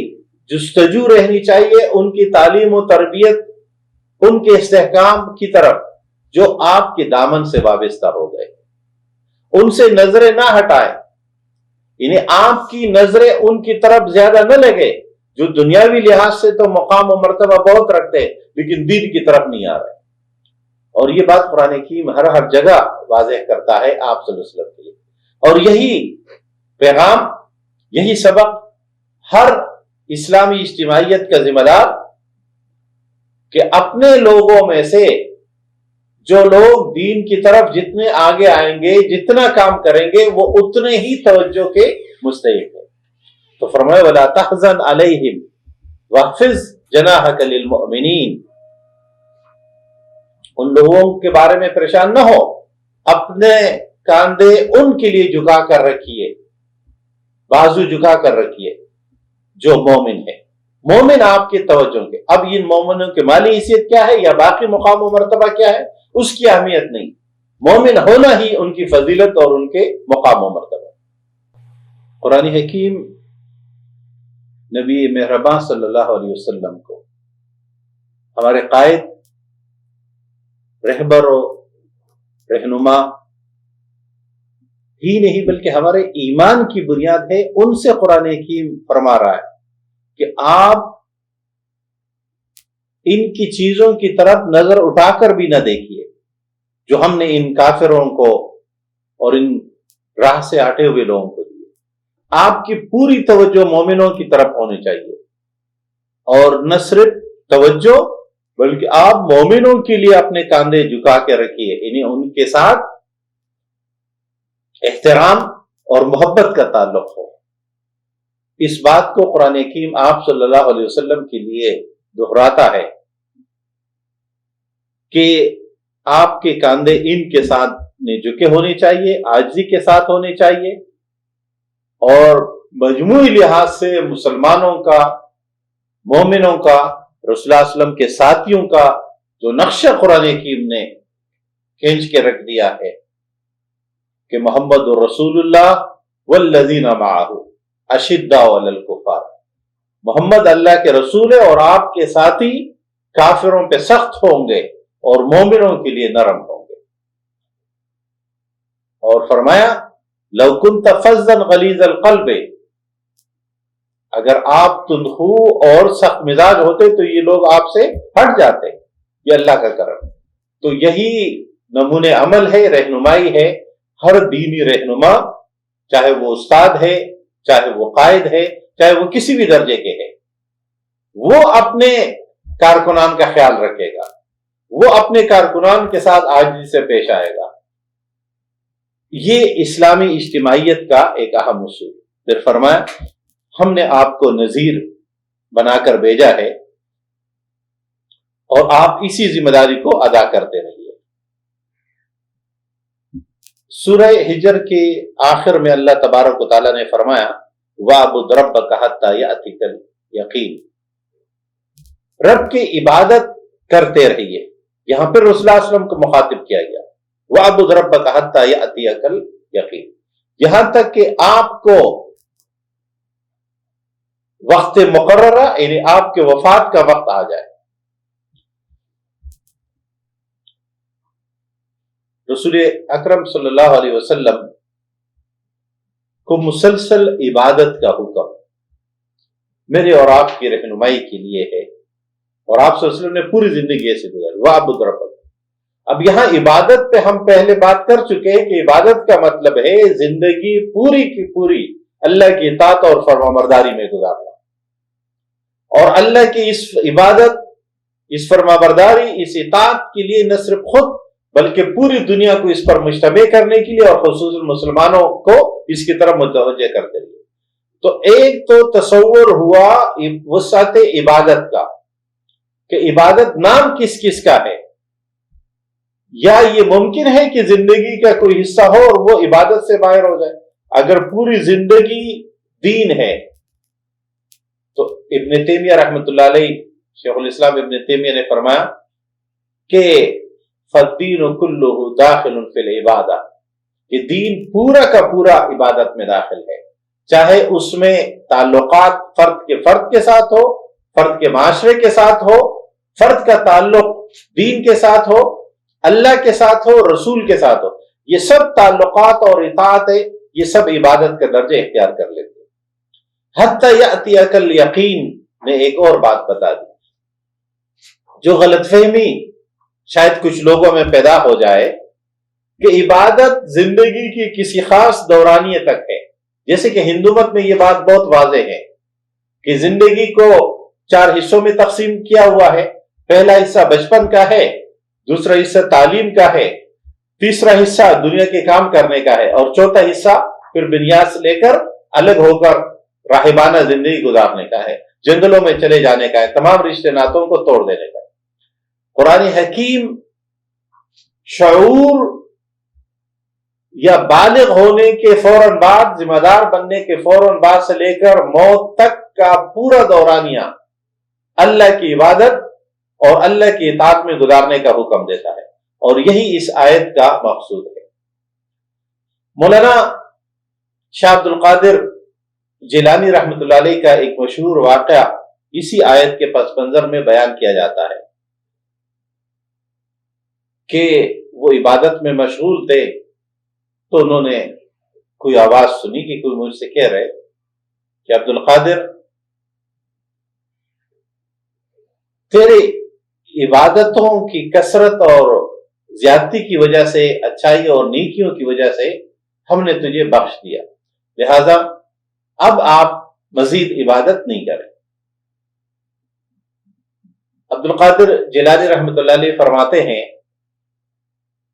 جستجو رہنی چاہیے ان کی تعلیم و تربیت، ان کے استحکام کی طرف جو آپ کے دامن سے وابستہ ہو گئے، ان سے نظریں نہ ہٹائیں، یعنی آپ کی نظریں ان کی طرف زیادہ نہ لگے جو دنیاوی لحاظ سے تو مقام و مرتبہ بہت رکھتے لیکن دین کی طرف نہیں آ رہے۔ اور یہ بات قرآن حکیم ہر جگہ واضح کرتا ہے آپ صلی اللہ علیہ وسلم کے لیے، اور یہی پیغام، یہی سبق ہر اسلامی اجتماعیت کا ذمہ دار کہ اپنے لوگوں میں سے جو لوگ دین کی طرف جتنے آگے آئیں گے، جتنا کام کریں گے، وہ اتنے ہی توجہ کے مستحق ہیں۔ تو فرمایا وَلَا تَحْزَنْ عَلَيْهِمْ وَاخْفِضْ جَنَاحَكَ لِلْمُؤْمِنِينَ، ان لوگوں کے بارے میں پریشان نہ ہو، اپنے کاندھے ان کے لیے جھکا کر رکھیے، بازو جھکا کر رکھیے جو مومن ہے۔ مومن آپ کے توجہ کے، اب ان مومنوں کے مالی حیثیت کیا ہے یا باقی مقام و مرتبہ کیا ہے اس کی اہمیت نہیں، مومن ہونا ہی ان کی فضیلت اور ان کے مقام و مرتبہ۔ قرآن حکیم نبی مہربان صلی اللہ علیہ وسلم کو ہمارے قائد، رہبر و رہنما ہی نہیں بلکہ ہمارے ایمان کی بنیاد ہے، ان سے قرآن حکیم فرما رہا ہے کہ آپ ان کی چیزوں کی طرف نظر اٹھا کر بھی نہ دیکھیے جو ہم نے ان کافروں کو اور ان راہ سے ہٹے ہوئے لوگوں کو دیے۔ آپ کی پوری توجہ مومنوں کی طرف ہونی چاہیے، اور نہ صرف توجہ بلکہ آپ مومنوں کے لیے اپنے کاندھے جھکا کے رکھیے، یعنی ان کے ساتھ احترام اور محبت کا تعلق ہو۔ اس بات کو قرآن حکیم آپ صلی اللہ علیہ وسلم کے لیے دہراتا ہے کہ آپ کے کاندھے ان کے ساتھ جھکے ہونے چاہیے، عاجزی کے ساتھ ہونے چاہیے، اور مجموعی لحاظ سے مسلمانوں کا، مومنوں کا، رسول اللہ علیہ وسلم کے ساتھیوں کا جو نقشہ قرآن حکیم نے کھینچ کے رکھ دیا ہے کہ محمد رسول اللہ والذین معہ اشداء علی الکفار، محمد اللہ کے رسول ہے اور آپ کے ساتھی کافروں پہ سخت ہوں گے اور مومنوں کے لیے نرم ہوں گے۔ اور فرمایا لو کنت فظا غلیظ القلب، اگر آپ تندخو اور سخت مزاج ہوتے تو یہ لوگ آپ سے ہٹ جاتے، یہ اللہ کا کرم۔ تو یہی نمونے عمل ہے، رہنمائی ہے ہر دینی رہنما، چاہے وہ استاد ہے، چاہے وہ قائد ہے، چاہے وہ کسی بھی درجے کے ہے، وہ اپنے کارکنان کا خیال رکھے گا، وہ اپنے کارکنان کے ساتھ عاجزی سے پیش آئے گا۔ یہ اسلامی اجتماعیت کا ایک اہم اصول۔ پھر فرمایا ہم نے آپ کو نذیر بنا کر بھیجا ہے اور آپ اسی ذمہ داری کو ادا کرتے رہیے۔ سورہ ہجر کے آخر میں اللہ تبارک و تعالیٰ نے فرمایا وَاعْبُدْ رَبَّكَ حَتَّى يَأْتِيَكَ الْيَقِينُ، رب کی عبادت کرتے رہیے۔ یہاں پہ رسول اللہ علیہ وسلم کو مخاطب کیا گیا، وَاعْبُدْ رَبَّكَ حَتَّى يَأْتِيَكَ الْيَقِينُ، یہاں تک کہ آپ کو وقت مقررہ یعنی آپ کے وفات کا وقت آ جائے۔ رسول اکرم صلی اللہ علیہ وسلم کو مسلسل عبادت کا حکم میرے اور آپ کی رہنمائی کے لیے ہے، اور آپ صلی اللہ علیہ وسلم نے پوری زندگی ایسے گزاری۔ وَاعْبُدْ رَبَّكَ، اب یہاں عبادت پہ ہم پہلے بات کر چکے ہیں کہ عبادت کا مطلب ہے زندگی پوری کی پوری اللہ کی اطاعت اور فرمانبرداری میں گزارنا، اور اللہ کی اس عبادت، اس فرمانبرداری، اس اطاعت کے لیے نہ صرف خود بلکہ پوری دنیا کو اس پر مجتمع کرنے کے لیے اور خصوصاً مسلمانوں کو اس کی طرف متوجہ کرتے لیے۔ تو ایک تو تصور ہوا وسعت عبادت کا کہ عبادت نام کس کس کا ہے، یا یہ ممکن ہے کہ زندگی کا کوئی حصہ ہو اور وہ عبادت سے باہر ہو جائے۔ اگر پوری زندگی دین ہے تو ابن تیمیہ رحمۃ اللہ علیہ، شیخ الاسلام ابن تیمیہ نے فرمایا کہ فالدین کلہ داخل فی العبادہ، کہ دین پورا کا پورا عبادت میں داخل ہے، چاہے اس میں تعلقات فرد کے ساتھ ہو، فرد کے معاشرے کے ساتھ ہو، فرد کا تعلق دین کے ساتھ ہو، اللہ کے ساتھ ہو، رسول کے ساتھ ہو، یہ سب تعلقات اور اطاعت ہے، یہ سب عبادت کا درجہ اختیار کر لیتے ہیں۔ حتی یأتیک الیقین نے ایک اور بات بتا دی، جو غلط فہمی شاید کچھ لوگوں میں پیدا ہو جائے کہ عبادت زندگی کی کسی خاص دورانیے تک ہے۔ جیسے کہ ہندو مت میں یہ بات بہت واضح ہے کہ زندگی کو 4 حصوں میں تقسیم کیا ہوا ہے، پہلا حصہ بچپن کا ہے، دوسرا حصہ تعلیم کا ہے، تیسرا حصہ دنیا کے کام کرنے کا ہے، اور چوتھا حصہ پھر بنیاد سے لے کر الگ ہو کر راہبانہ زندگی گزارنے کا ہے، جنگلوں میں چلے جانے کا ہے، تمام رشتے ناتوں کو توڑ دینے کا ہے۔ قرآن حکیم شعور یا بالغ ہونے کے فوراً بعد، ذمہ دار بننے کے فوراً بعد سے لے کر موت تک کا پورا دورانیہ اللہ کی عبادت اور اللہ کی اطاعت میں گزارنے کا حکم دیتا ہے، اور یہی اس آیت کا مقصود ہے۔ مولانا شاہ عبد القادر جیلانی رحمۃ اللہ علیہ کا ایک مشہور واقعہ اسی آیت کے پس منظر میں بیان کیا جاتا ہے کہ وہ عبادت میں مشغول تھے، تو انہوں نے کوئی آواز سنی کہ کوئی مجھ سے کہہ رہے کہ عبد القادر، تیرے عبادتوں کی کثرت اور زیادتی کی وجہ سے، اچھائی اور نیکیوں کی وجہ سے ہم نے تجھے بخش دیا، لہذا اب آپ مزید عبادت نہیں کریں۔ عبد القادر جیلانی رحمۃ اللہ علیہ فرماتے ہیں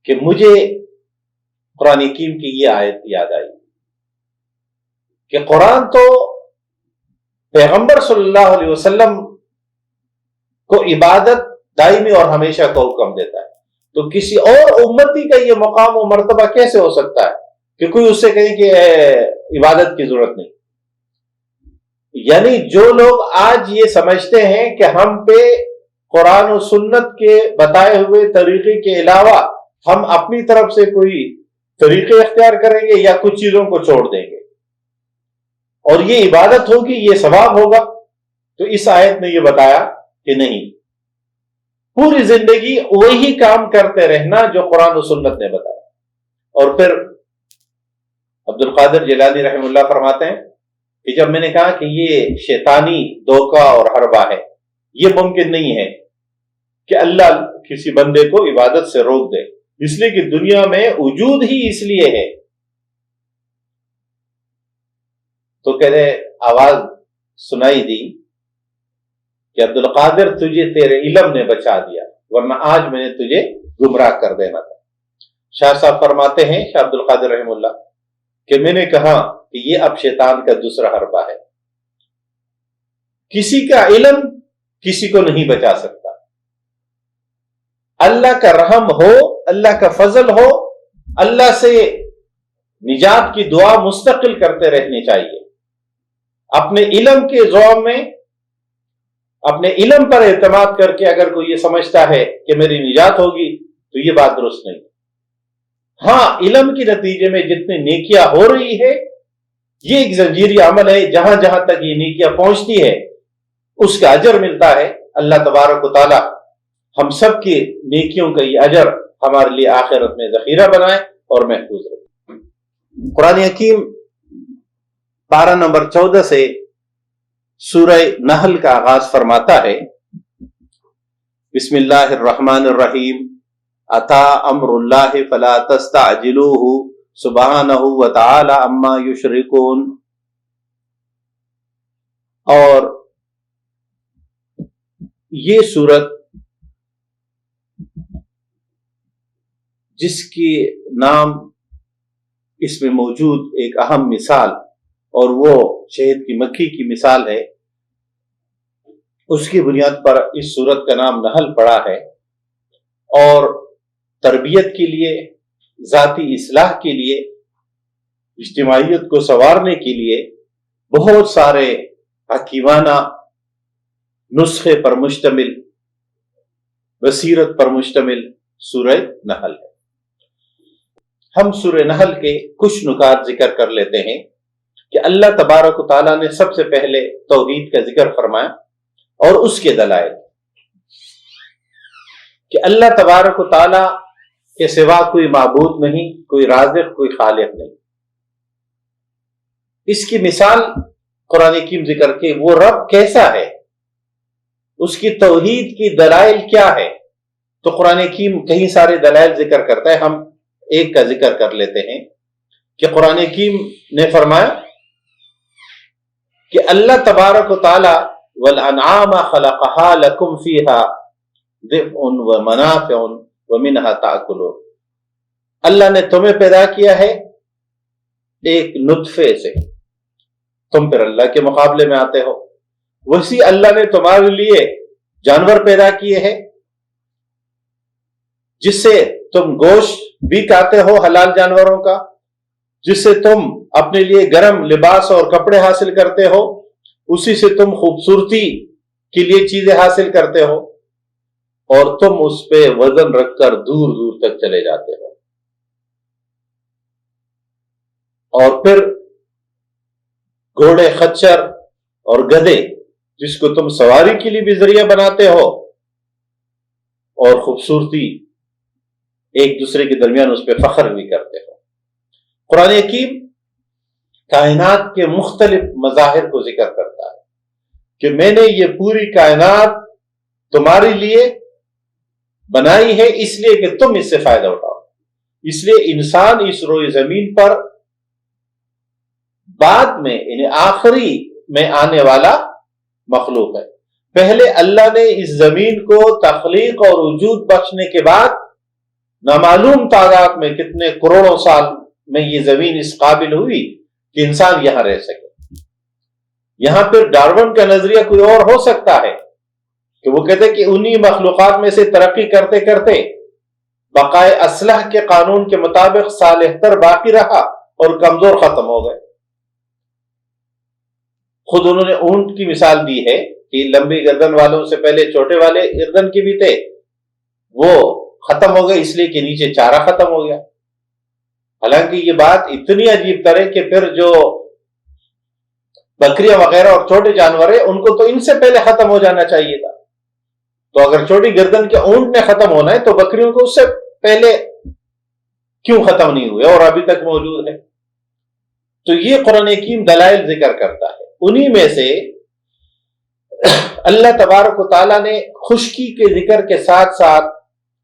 کہ مجھے قرآن حکیم کی یہ آیت یاد آئی کہ قرآن تو پیغمبر صلی اللہ علیہ وسلم کو عبادت دائمی اور ہمیشہ کو حکم دیتا ہے، تو کسی اور امتی کا یہ مقام و مرتبہ کیسے ہو سکتا ہے کہ کوئی اس سے کہے کہ عبادت کی ضرورت نہیں؟ یعنی جو لوگ آج یہ سمجھتے ہیں کہ ہم پہ قرآن و سنت کے بتائے ہوئے طریقے کے علاوہ ہم اپنی طرف سے کوئی طریقے اختیار کریں گے یا کچھ چیزوں کو چھوڑ دیں گے اور یہ عبادت ہوگی، یہ ثواب ہوگا، تو اس آیت نے یہ بتایا کہ نہیں، پوری زندگی وہی کام کرتے رہنا جو قرآن و سنت نے بتایا۔ اور پھر عبد القادر جیلانی رحمہ اللہ فرماتے ہیں کہ جب میں نے کہا کہ یہ شیطانی دھوکہ اور حربہ ہے، یہ ممکن نہیں ہے کہ اللہ کسی بندے کو عبادت سے روک دے، اس لیے کہ دنیا میں وجود ہی اس لیے ہے، تو کہتے آواز سنائی دی کہ عبد القادر تجھے تیرے علم نے بچا دیا، ورنہ آج میں نے تجھے گمراہ کر دینا تھا۔ شاہ صاحب فرماتے ہیں، شاہ عبد القادر رحمہ اللہ، کہ میں نے کہا کہ یہ اب شیطان کا دوسرا حربہ ہے، کسی کا علم کسی کو نہیں بچا سکتا، اللہ کا رحم ہو، اللہ کا فضل ہو، اللہ سے نجات کی دعا مستقل کرتے رہنی چاہیے، اپنے علم کے ذوق میں اپنے علم پر اعتماد کر کے اگر کوئی یہ سمجھتا ہے کہ میری نجات ہوگی تو یہ بات درست نہیں۔ ہاں، علم کے نتیجے میں جتنی نیکیاں ہو رہی ہے یہ ایک زنجیری عمل ہے، جہاں جہاں تک یہ نیکیاں پہنچتی ہے اس کا اجر ملتا ہے۔ اللہ تبارک و تعالی ہم سب کی نیکیوں کا یہ اجر ہمارے لیے آخرت میں ذخیرہ بنائے اور محفوظ رکھے۔ قرآن حکیم پارہ نمبر 14 سے سورہ نحل کا آغاز فرماتا ہے، بسم اللہ الرحمن الرحیم، اتی امر اللہ فلا تستعجلوہ سبحانہ وتعالی عما یشرکون۔ اور یہ سورت جس کی نام اس میں موجود ایک اہم مثال اور وہ شہد کی مکھی کی مثال ہے، اس کی بنیاد پر اس سورت کا نام نحل پڑا ہے، اور تربیت کے لیے، ذاتی اصلاح کے لیے، اجتماعیت کو سنوارنے کے لیے بہت سارے حکیمانہ نسخے پر مشتمل، بصیرت پر مشتمل سورہ نحل ہے۔ ہم سورہ نحل کے کچھ نکات ذکر کر لیتے ہیں کہ اللہ تبارک و تعالیٰ نے سب سے پہلے توحید کا ذکر فرمایا اور اس کے دلائل کہ اللہ تبارک و تعالیٰ کے سوا کوئی معبود نہیں، کوئی رازق، کوئی خالق نہیں۔ اس کی مثال قرآن حکیم ذکر کے وہ رب کیسا ہے، اس کی توحید کی دلائل کیا ہے، تو قرآن حکیم کئی سارے دلائل ذکر کرتا ہے۔ ہم ایک کا ذکر کر لیتے ہیں کہ قرآن حکیم نے فرمایا کہ اللہ تبارک و تعالی والانعام خلقها لکم فیہا دفء ومنافع ومنها تأکلون، اللہ نے تمہیں پیدا کیا ہے ایک نطفے سے، تم پھر اللہ کے مقابلے میں آتے ہو، ویسی اللہ نے تمہارے لیے جانور پیدا کیے ہیں جس سے تم گوشت بھی کھاتے ہو حلال جانوروں کا، جس سے تم اپنے لیے گرم لباس اور کپڑے حاصل کرتے ہو، اسی سے تم خوبصورتی کے لیے چیزیں حاصل کرتے ہو، اور تم اس پہ وزن رکھ کر دور دور تک چلے جاتے ہو، اور پھر گھوڑے، خچر اور گدھے جس کو تم سواری کے لیے بھی ذریعہ بناتے ہو، اور خوبصورتی ایک دوسرے کے درمیان اس پہ فخر بھی کرتے ہو۔ قرآن حکیم کائنات کے مختلف مظاہر کو ذکر کرتا ہے کہ میں نے یہ پوری کائنات تمہارے لیے بنائی ہے اس لیے کہ تم اس سے فائدہ اٹھاؤ۔ اس لیے انسان اس روئے زمین پر بعد میں یعنی آخری میں آنے والا مخلوق ہے۔ پہلے اللہ نے اس زمین کو تخلیق اور وجود بخشنے کے بعد نامعلوم تعداد میں کتنے کروڑوں سال میں یہ زمین اس قابل ہوئی کہ انسان یہاں رہ سکے۔ یہاں پھر ڈارون کا نظریہ کوئی اور ہو سکتا ہے کہ وہ کہتے کہ انہی مخلوقات میں سے ترقی کرتے کرتے بقائے اصلح کے قانون کے مطابق صالح تر باقی رہا اور کمزور ختم ہو گئے۔ خود انہوں نے اونٹ کی مثال دی ہے کہ لمبی گردن والوں سے پہلے چھوٹے والے گردن کی بھی تھے، وہ ختم ہو گئے اس لیے کہ نیچے چارہ ختم ہو گیا۔ حالانکہ یہ بات اتنی عجیب تر ہے کہ پھر جو بکریاں وغیرہ اور چھوٹے جانور ہیں ان کو تو ان سے پہلے ختم ہو جانا چاہیے تھا، تو اگر چھوٹی گردن کے اونٹ نے ختم ہونا ہے تو بکریوں کو اس سے پہلے کیوں ختم نہیں ہوئے اور ابھی تک موجود ہے؟ تو یہ قرآن حکیم دلائل ذکر کرتا ہے۔ انہی میں سے اللہ تبارک و تعالیٰ نے خشکی کے ذکر کے ساتھ ساتھ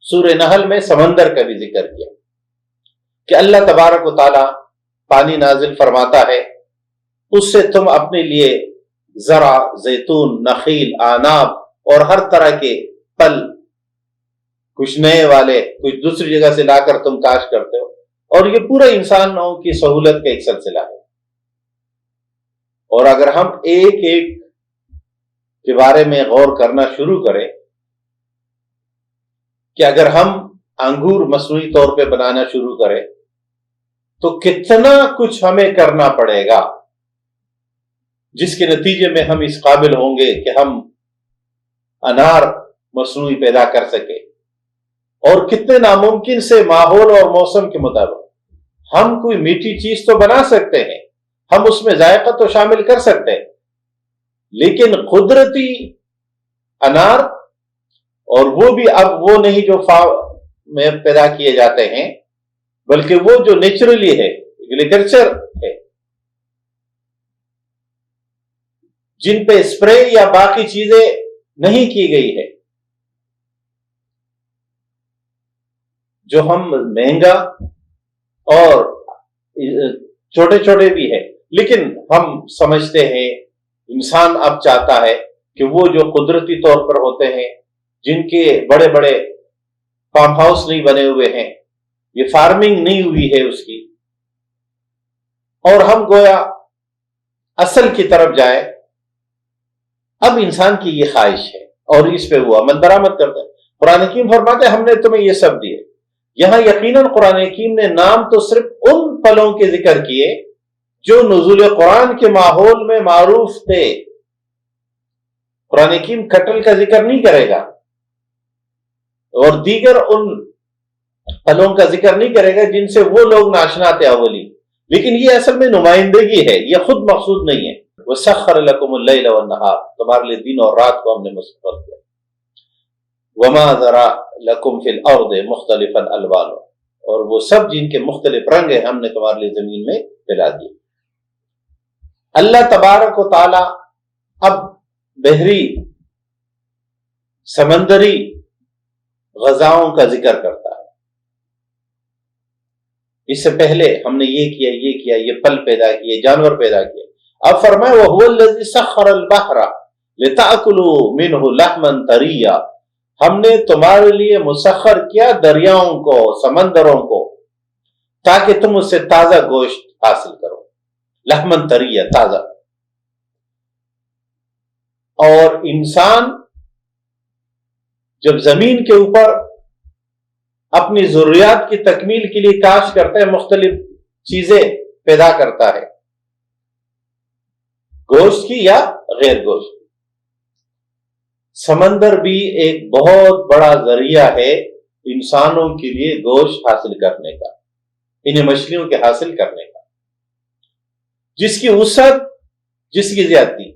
سورہ نحل میں سمندر کا بھی ذکر کیا کہ اللہ تبارک و تعالیٰ پانی نازل فرماتا ہے، اس سے تم اپنے لیے زرع، زیتون، نخیل، آناب اور ہر طرح کے پھل، کچھ نئے والے کچھ دوسری جگہ سے لا کر تم کاشت کرتے ہو، اور یہ پورا انسانوں کی سہولت کا ایک سلسلہ ہے۔ اور اگر ہم ایک ایک کے بارے میں غور کرنا شروع کریں کہ اگر ہم انگور مصنوعی طور پہ بنانا شروع کریں تو کتنا کچھ ہمیں کرنا پڑے گا، جس کے نتیجے میں ہم اس قابل ہوں گے کہ ہم انار مصنوعی پیدا کر سکیں، اور کتنے ناممکن سے ماحول اور موسم کے مطابق ہم کوئی میٹھی چیز تو بنا سکتے ہیں، ہم اس میں ذائقہ تو شامل کر سکتے ہیں، لیکن قدرتی انار، اور وہ بھی اب وہ نہیں جو فارم میں پیدا کیے جاتے ہیں بلکہ وہ جو نیچرلی ہے، ایگریکلچر ہے، جن پہ اسپرے یا باقی چیزیں نہیں کی گئی ہے، جو ہم مہنگا اور چھوٹے چھوٹے بھی ہے، لیکن ہم سمجھتے ہیں انسان اب چاہتا ہے کہ وہ جو قدرتی طور پر ہوتے ہیں، جن کے بڑے بڑے فارم ہاؤس نہیں بنے ہوئے ہیں، یہ فارمنگ نہیں ہوئی ہے اس کی، اور ہم گویا اصل کی طرف جائے۔ اب انسان کی یہ خواہش ہے اور اس پہ وہ عمل درآمد کرتا ہے۔ قرآن حکیم فرماتے ہیں ہم نے تمہیں یہ سب دیے۔ یہاں یقیناً قرآن حکیم نے نام تو صرف ان پھلوں کے ذکر کیے جو نزول قرآن کے ماحول میں معروف تھے۔ قرآن حکیم کٹل کا ذکر نہیں کرے گا اور دیگر ان پھلوں کا ذکر نہیں کرے گا جن سے وہ لوگ ناشنا تھے اولی، لیکن یہ اصل میں نمائندگی ہے، یہ خود مقصود نہیں ہے۔ وَسَخَّرَ لَكُمُ اللَّيْلَ وَالنَّهَارَ، تمہارے لیے دن اور رات کو ہم نے مسخر کیا۔ وَمَا ذَرَأَ لَكُمْ فِي الْأَرْضِ مُخْتَلِفًا أَلْوَانُهُ، اور وہ سب جن کے مختلف رنگ ہیں ہم نے تمہارے لیے زمین میں پھیلا دیے۔ اللہ تبارک و تعالی اب بحری سمندری غذاؤں کا ذکر کرتا ہے۔ اس سے پہلے ہم نے یہ کیا، یہ پھل پیدا کیے، جانور پیدا کیے۔ اب فرمائے وَهُوَ الَّذِي سَخَّرَ الْبَحْرَ لِتَأْكُلُوا مِنْهُ لَحْمًا طَرِيًّا، ہم نے تمہارے لیے مسخر کیا دریاؤں کو، سمندروں کو، تاکہ تم اس سے تازہ گوشت حاصل کرو، لحمن طریہ، تازہ۔ اور انسان جب زمین کے اوپر اپنی ضروریات کی تکمیل کے لیے کاشت کرتا ہے، مختلف چیزیں پیدا کرتا ہے، گوشت کی یا غیر گوشت کی۔ سمندر بھی ایک بہت بڑا ذریعہ ہے انسانوں کے لیے گوشت حاصل کرنے کا، انہیں مچھلیوں کے حاصل کرنے کا، جس کی وسعت، جس کی زیادتی۔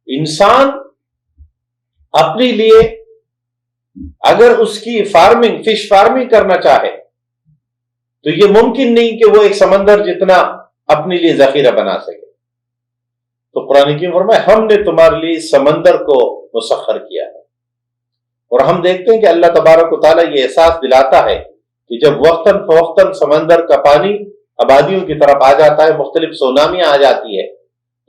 انسان اپنے لیے اگر اس کی فارمنگ، فش فارمنگ کرنا چاہے تو یہ ممکن نہیں کہ وہ ایک سمندر جتنا اپنے لیے ذخیرہ بنا سکے۔ تو قرآن کریم فرمائے ہم نے تمہارے لیے سمندر کو مسخر کیا ہے۔ اور ہم دیکھتے ہیں کہ اللہ تبارک و تعالیٰ یہ احساس دلاتا ہے کہ جب وقتاً فوقتاً سمندر کا پانی آبادیوں کی طرف آ جاتا ہے، مختلف سونامیاں آ جاتی ہے،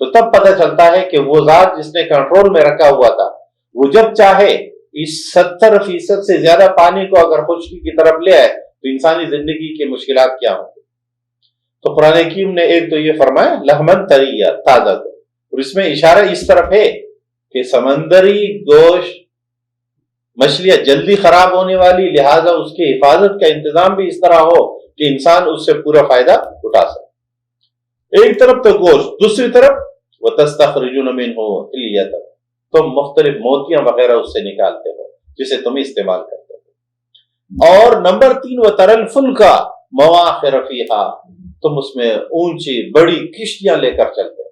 تو تب پتہ چلتا ہے کہ وہ ذات جس نے کنٹرول میں رکھا ہوا تھا، وہ جب چاہے اس 70% سے زیادہ پانی کو اگر خشکی کی طرف لے آئے تو انسانی زندگی کے مشکلات کیا ہوں گے۔ تو قرآن حکیم نے ایک تو یہ فرمایا لحمن طریہ، تازہ کو، اور اس میں اشارہ اس طرف ہے کہ سمندری گوشت مچھلیاں جلدی خراب ہونے والی، لہذا اس کی حفاظت کا انتظام بھی اس طرح ہو کہ انسان اس سے پورا فائدہ اٹھا سکے۔ ایک طرف تو گوشت، دوسری طرف وَتَسْتَخْرِجُونَ مِنْهُ حِلْيَةً، تم مختلف موتیاں وغیرہ اس سے نکالتے ہو جسے تم استعمال کرتے ہو۔ اور نمبر 3 وَتَرَى الْفُلْكَ مَوَاخِرَ فِيهَا، تم اس میں اونچی بڑی کشتیاں لے کر چلتے ہو،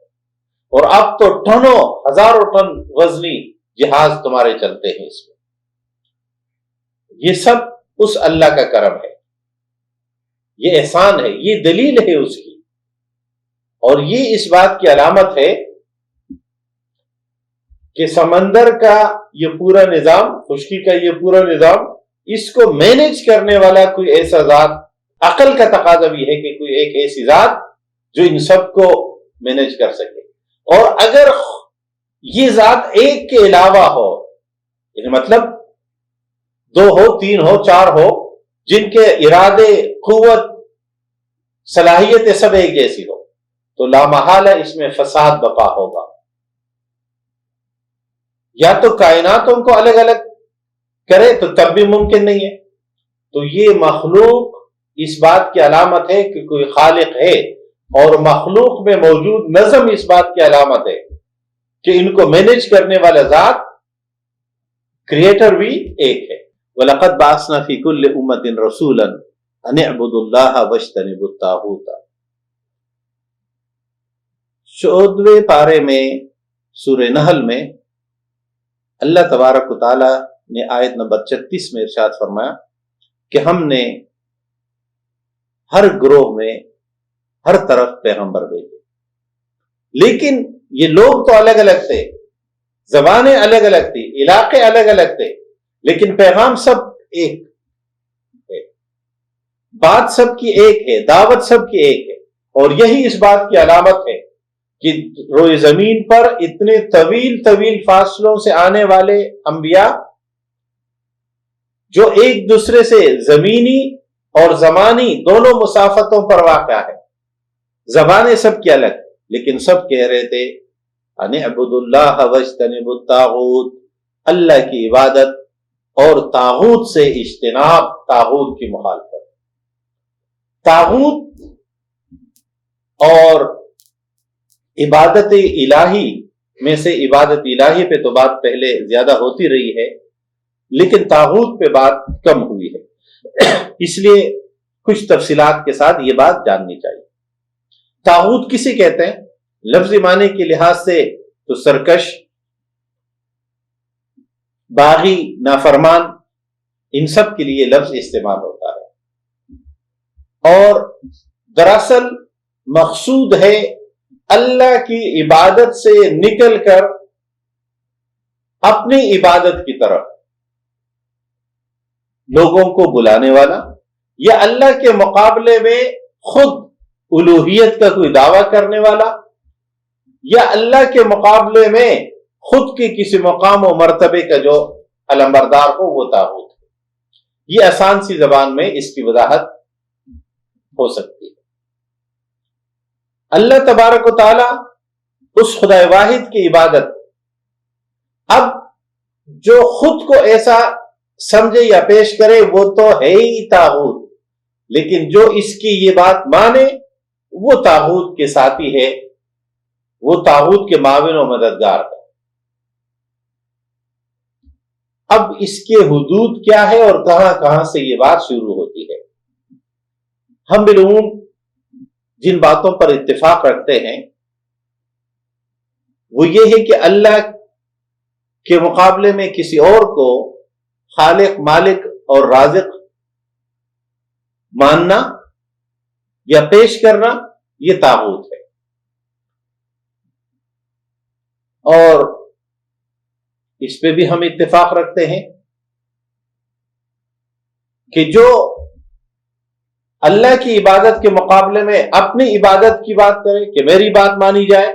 اور اب تو ٹنوں، ہزاروں ٹن وزنی جہاز تمہارے چلتے ہیں اس میں۔ یہ سب اس اللہ کا کرم ہے، یہ احسان ہے، یہ دلیل ہے اس کی، اور یہ اس بات کی علامت ہے کہ سمندر کا یہ پورا نظام، خشکی کا یہ پورا نظام، اس کو مینج کرنے والا کوئی ایسا ذات، عقل کا تقاضا بھی ہے کہ کوئی ایک ایسی ذات جو ان سب کو مینج کر سکے۔ اور اگر یہ ذات ایک کے علاوہ ہو، یعنی مطلب 2 ہو، 3 ہو، 4 ہو، جن کے ارادے، قوت، صلاحیتیں سب ایک جیسی ہو، تو لامحالہ اس میں فساد بقا ہوگا۔ یا تو کائناتوں کو الگ الگ کرے تو تب بھی ممکن نہیں ہے۔ تو یہ مخلوق اس بات کی علامت ہے کہ کوئی خالق ہے، اور مخلوق میں موجود نظم اس بات کی علامت ہے کہ ان کو مینج کرنے والا ذات، کریٹر بھی ایک ہے۔ وَلَقَدْ بَعَثْنَا فِي كُلِّ أُمَّةٍ رَسُولًا أَنِ اعْبُدُوا اللَّهَ وَاجْتَنِبُوا الطَّاغُوتَ۔ 14ویں پارے میں سورہ نحل میں اللہ تبارک و تعالی نے آیت نمبر 36 میں ارشاد فرمایا کہ ہم نے ہر گروہ میں ہر طرف پیغمبر بھیجے، لیکن یہ لوگ تو الگ الگ تھے، زبانیں الگ الگ تھی، علاقے الگ الگ تھے، لیکن پیغام سب ایک ہے، بات سب کی ایک ہے، دعوت سب کی ایک ہے۔ اور یہی اس بات کی علامت ہے کہ روئے زمین پر اتنے طویل طویل فاصلوں سے آنے والے انبیاء جو ایک دوسرے سے زمینی اور زمانی دونوں مسافتوں پر واقع ہے، زبانیں سب کی الگ، لیکن سب کہہ رہے تھے ان اعبدوا اللہ واجتنبوا الطاغوت، اللہ کی عبادت اور طاغوت سے اجتناب، طاغوت کی مخالفت۔ طاغوت اور عبادت الہی میں سے عبادت الہی پہ تو بات پہلے زیادہ ہوتی رہی ہے، لیکن طاغوت پہ بات کم ہوئی ہے۔ اس لیے کچھ تفصیلات کے ساتھ یہ بات جاننی چاہیے. طاغوت کسے کہتے ہیں؟ لفظی معنی کے لحاظ سے تو سرکش، باغی، نافرمان، ان سب کے لیے لفظ استعمال ہوتا ہے. اور دراصل مقصود ہے اللہ کی عبادت سے نکل کر اپنی عبادت کی طرف لوگوں کو بلانے والا، یا اللہ کے مقابلے میں خود الوہیت کا کوئی دعویٰ کرنے والا، یا اللہ کے مقابلے میں خود کے کسی مقام و مرتبے کا جو علمبردار ہو وہ طاغوت ہے. یہ آسان سی زبان میں اس کی وضاحت ہو سکتی ہے. اللہ تبارک و تعالی اس خدا واحد کی عبادت، اب جو خود کو ایسا سمجھے یا پیش کرے وہ تو ہے ہی طاغوت، لیکن جو اس کی یہ بات مانے وہ طاغوت کے ساتھی ہے، وہ طاغوت کے معاون و مددگار ہے. اب اس کے حدود کیا ہے اور کہاں کہاں سے یہ بات شروع ہوتی ہے؟ ہم بالعموم جن باتوں پر اتفاق رکھتے ہیں وہ یہ ہے کہ اللہ کے مقابلے میں کسی اور کو خالق، مالک اور رازق ماننا یا پیش کرنا یہ طاغوت ہے. اور اس پہ بھی ہم اتفاق رکھتے ہیں کہ جو اللہ کی عبادت کے مقابلے میں اپنی عبادت کی بات کرے کہ میری بات مانی جائے،